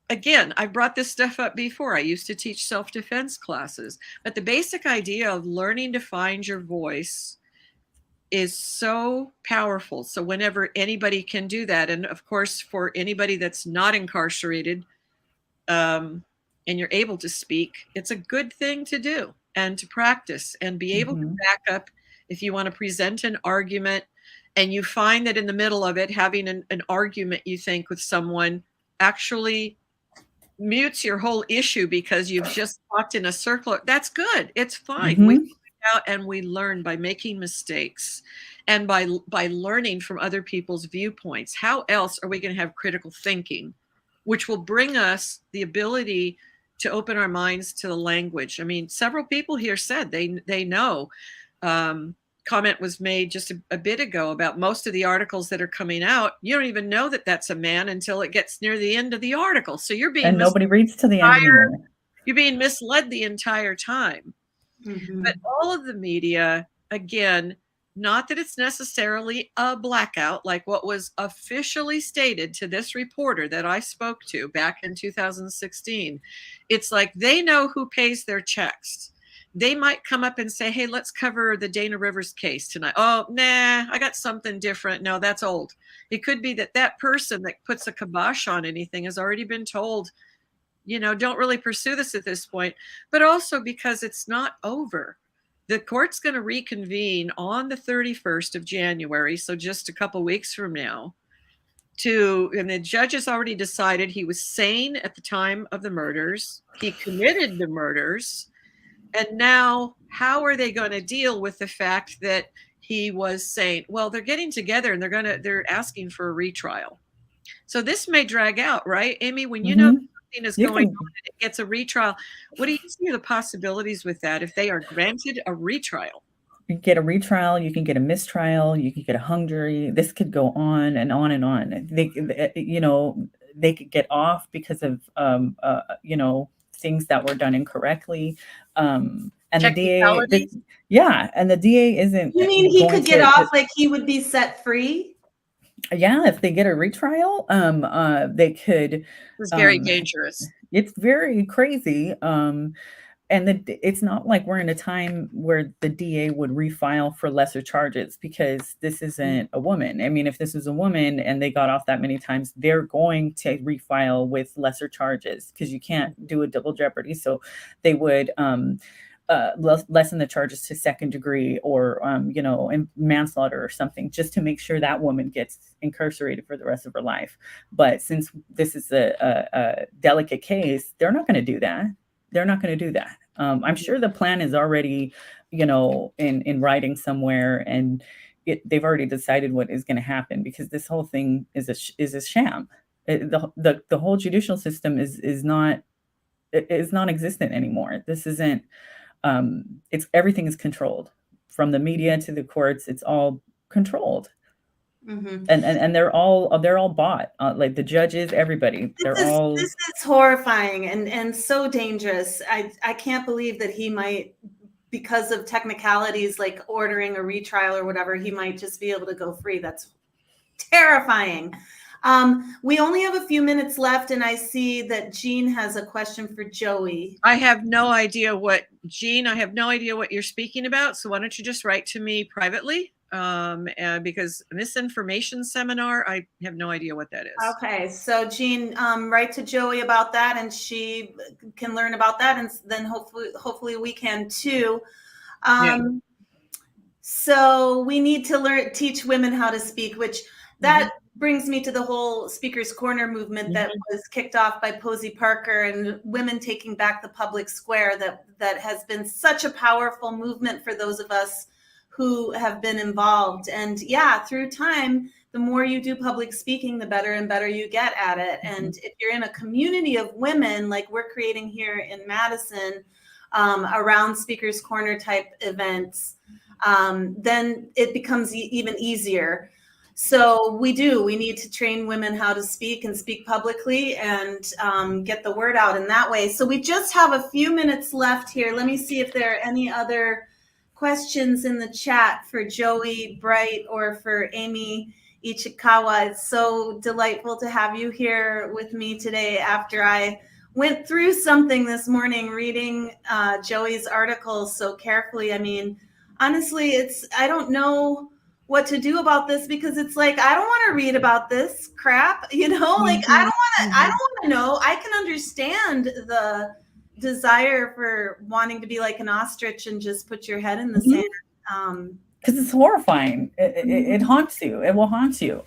Again, I brought this stuff up before. I used to teach self-defense classes, but the basic idea of learning to find your voice is so powerful. So whenever anybody can do that, and of course, for anybody that's not incarcerated, and you're able to speak, it's a good thing to do and to practice and be able to back up if you want to present an argument and you find that in the middle of it, having an argument, you think, with someone actually mutes your whole issue because you've just talked in a circle. That's good. It's fine. We find out and we learn by making mistakes and by learning from other people's viewpoints. How else are we going to have critical thinking, which will bring us the ability to open our minds to the language? I mean, several people here said they know. Comment was made just a bit ago about most of the articles that are coming out. You don't even know that that's a man until it gets near the end of the article. So you're being nobody reads to the end anymore. You're being misled the entire time. But all of the media, again, not that it's necessarily a blackout like what was officially stated to this reporter that I spoke to back in 2016. It's like they know who pays their checks. They might come up and say, hey, let's cover the Dana Rivers case tonight. Oh, nah, I got something different. No, that's old. It could be that that person that puts a kibosh on anything has already been told, you know, don't really pursue this at this point, but also because it's not over. The court's going to reconvene on the 31st of January, so just a couple weeks from now, and the judge has already decided he was sane at the time of the murders. He committed the murders. And now, how are they going to deal with the fact that he was sane? Well, they're getting together and they're asking for a retrial. So this may drag out, right, Amie? When you know something is going on and it gets a retrial, what do you see the possibilities with that if they are granted a retrial? You get a retrial, you can get a mistrial, you can get a hung jury. This could go on and on and on. They could get off because of things that were done incorrectly. And the DA, and the DA isn't. You mean he could get off, like he would be set free? Yeah, if they get a retrial, they could. It's very dangerous. It's very crazy. And it's not like we're in a time where the DA would refile for lesser charges because this isn't a woman. I mean, if this was a woman and they got off that many times, they're going to refile with lesser charges because you can't do a double jeopardy. So they would lessen the charges to second degree or, manslaughter or something just to make sure that woman gets incarcerated for the rest of her life. But since this is a delicate case, they're not going to do that. They're not going to do that. I'm sure the plan is already, in writing somewhere, and they've already decided what is going to happen because this whole thing is a sham. The whole judicial system is non-existent anymore. This isn't. Everything is controlled, from the media to the courts. It's all controlled. And they're all bought, like the judges, everybody. This is horrifying and so dangerous. I can't believe that he might, because of technicalities like ordering a retrial or whatever, he might just be able to go free. That's terrifying. We only have a few minutes left, and I see that Jean has a question for Joey. I have no idea what you're speaking about. So why don't you just write to me privately? Because misinformation seminar, I have no idea what that is. Okay, so Jean, write to Joey about that, and she can learn about that, and then hopefully we can too. So we need to teach women how to speak, which that brings me to the whole Speaker's Corner movement that was kicked off by Posey Parker and women taking back the public square. That has been such a powerful movement for those of us who have been involved. And through time, the more you do public speaking, the better and better you get at it. And if you're in a community of women, like we're creating here in Madison, around Speaker's Corner type events, then it becomes even easier. So we need to train women how to speak and speak publicly and get the word out in that way. So we just have a few minutes left here. Let me see if there are any other questions in the chat for Joey, Brite, or for Amie Ichikawa. It's so delightful to have you here with me today after I went through something this morning reading Joey's article so carefully. I mean, honestly, I don't know what to do about this, because it's like, I don't want to read about this crap, like I don't want to know. I can understand the desire for wanting to be like an ostrich and just put your head in the sand. Because it's horrifying. It haunts you. It will haunt you.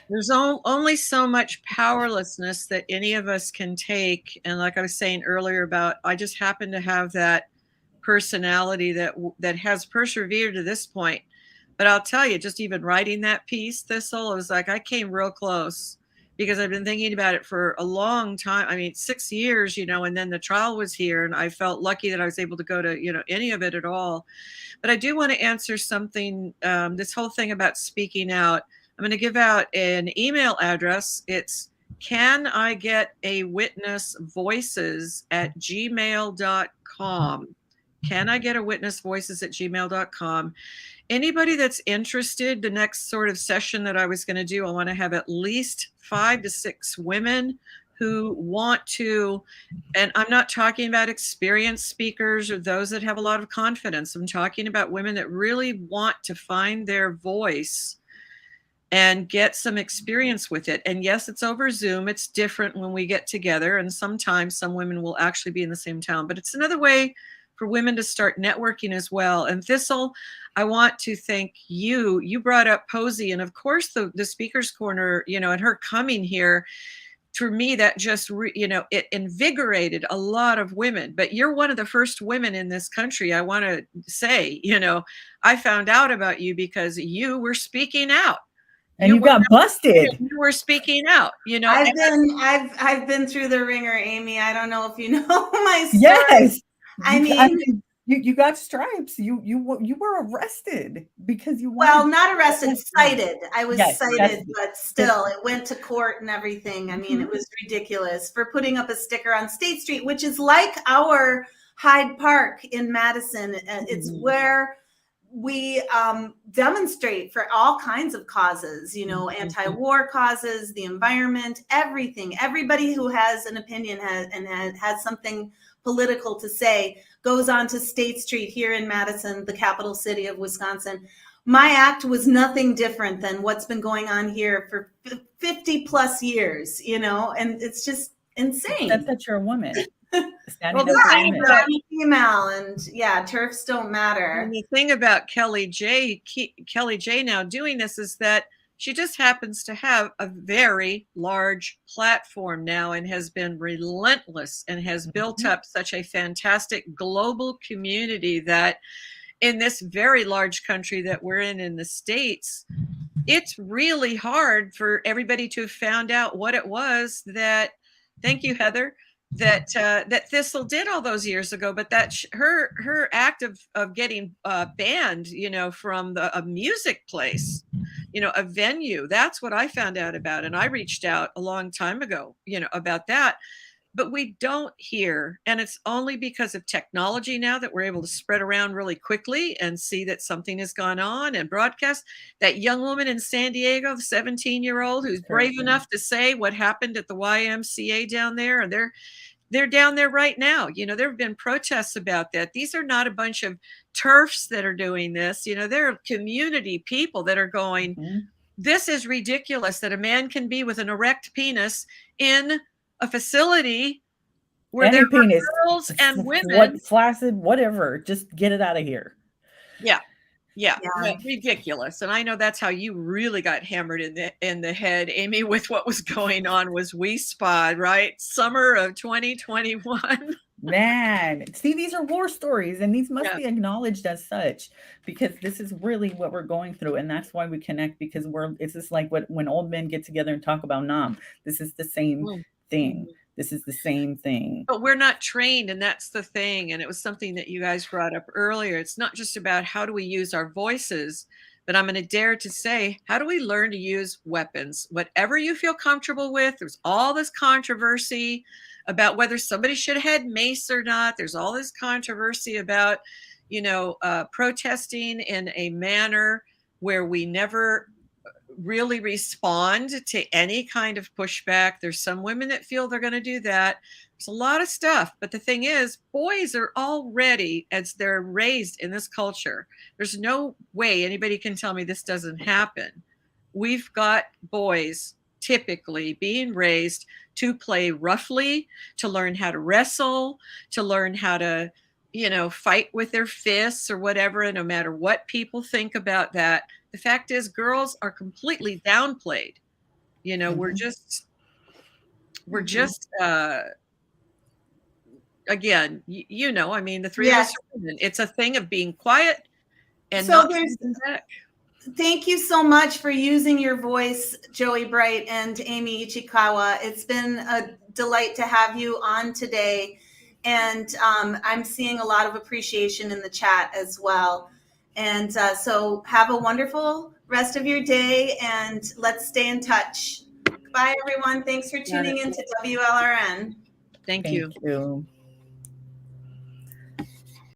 There's only so much powerlessness that any of us can take. And like I was saying earlier about, I just happen to have that personality that has persevered to this point. But I'll tell you, just even writing that piece, Thistle, it was like I came real close, because I've been thinking about it for a long time. I mean, 6 years, and then the trial was here, and I felt lucky that I was able to go to, any of it at all. But I do want to answer something, this whole thing about speaking out. I'm going to give out an email address. It's canigetawitnessvoices@gmail.com. canigetawitnessvoices@gmail.com. Anybody that's interested, the next sort of session that I was going to do, I want to have at least 5 to 6 women who want to, and I'm not talking about experienced speakers or those that have a lot of confidence. I'm talking about women that really want to find their voice and get some experience with it. And yes, it's over Zoom. It's different when we get together. And sometimes some women will actually be in the same town, but it's another way for women to start networking as well. And Thistle, I want to thank you. You brought up Posey, and of course the Speaker's Corner, and her coming here, for me, that just, it invigorated a lot of women. But you're one of the first women in this country, I want to say, I found out about you because you were speaking out. And you got busted. You were speaking out, I've been through the ringer, Amie. I don't know if you know my story. Yes. I mean, you got stripes. You were arrested because you well, not arrested, cited. I was cited, yes. but still, it went to court and everything. I mean, it was ridiculous for putting up a sticker on State Street, which is like our Hyde Park in Madison. It's where we demonstrate for all kinds of causes, anti-war causes, the environment, everything. Everybody who has an opinion has something political to say goes on to State Street here in Madison, the capital city of Wisconsin. My act was nothing different than what's been going on here for 50 plus years, and it's just insane. That's that you're a woman. Well, I'm a female, and turfs don't matter. And the thing about Kelly J now doing this is that she just happens to have a very large platform now and has been relentless and has built up such a fantastic global community that in this very large country that we're in the States, it's really hard for everybody to have found out what it was that, thank you, Heather, that Thistle did all those years ago, but that her act of getting banned, from a music place, a venue, that's what I found out about. And I reached out a long time ago, about that. But we don't hear, and it's only because of technology now that we're able to spread around really quickly and see that something has gone on and broadcast. That young woman in San Diego, the 17-year-old, who's brave enough to say what happened at the YMCA down there, and they're down there right now. There have been protests about that. These are not a bunch of TERFs that are doing this. There are community people that are going, this is ridiculous that a man can be with an erect penis in a facility where there are girls and women. Flaccid, whatever. Just get it out of here. Yeah, ridiculous. And I know that's how you really got hammered in the head, Amie, with what was going on was WeSpod, right? Summer of 2021. Man, see, these are war stories, and these must be acknowledged as such, because this is really what we're going through, and that's why we connect, because it's just like when old men get together and talk about Nam. This is the same thing. This is the same thing. But we're not trained, and that's the thing. And it was something that you guys brought up earlier. It's not just about how do we use our voices, but I'm going to dare to say, how do we learn to use weapons? Whatever you feel comfortable with. There's all this controversy about whether somebody should have had mace or not. There's all this controversy about, protesting in a manner where we never really respond to any kind of pushback. There's some women that feel they're going to do that. There's a lot of stuff, but the thing is, boys are already, as they're raised in this culture, there's no way anybody can tell me this doesn't happen. We've got boys typically being raised to play roughly, to learn how to wrestle, to learn how to, fight with their fists or whatever. And no matter what people think about that, the fact is girls are completely downplayed. We're just again, the three of us are women. It's a thing of being quiet and So not fighting back. Thank you so much for using your voice, Joey Brite and Amie Ichikawa. It's been a delight to have you on today. And I'm seeing a lot of appreciation in the chat as well. And so have a wonderful rest of your day, and let's stay in touch. Bye, everyone. Thanks for tuning in to WLRN. Thank you. Thank you.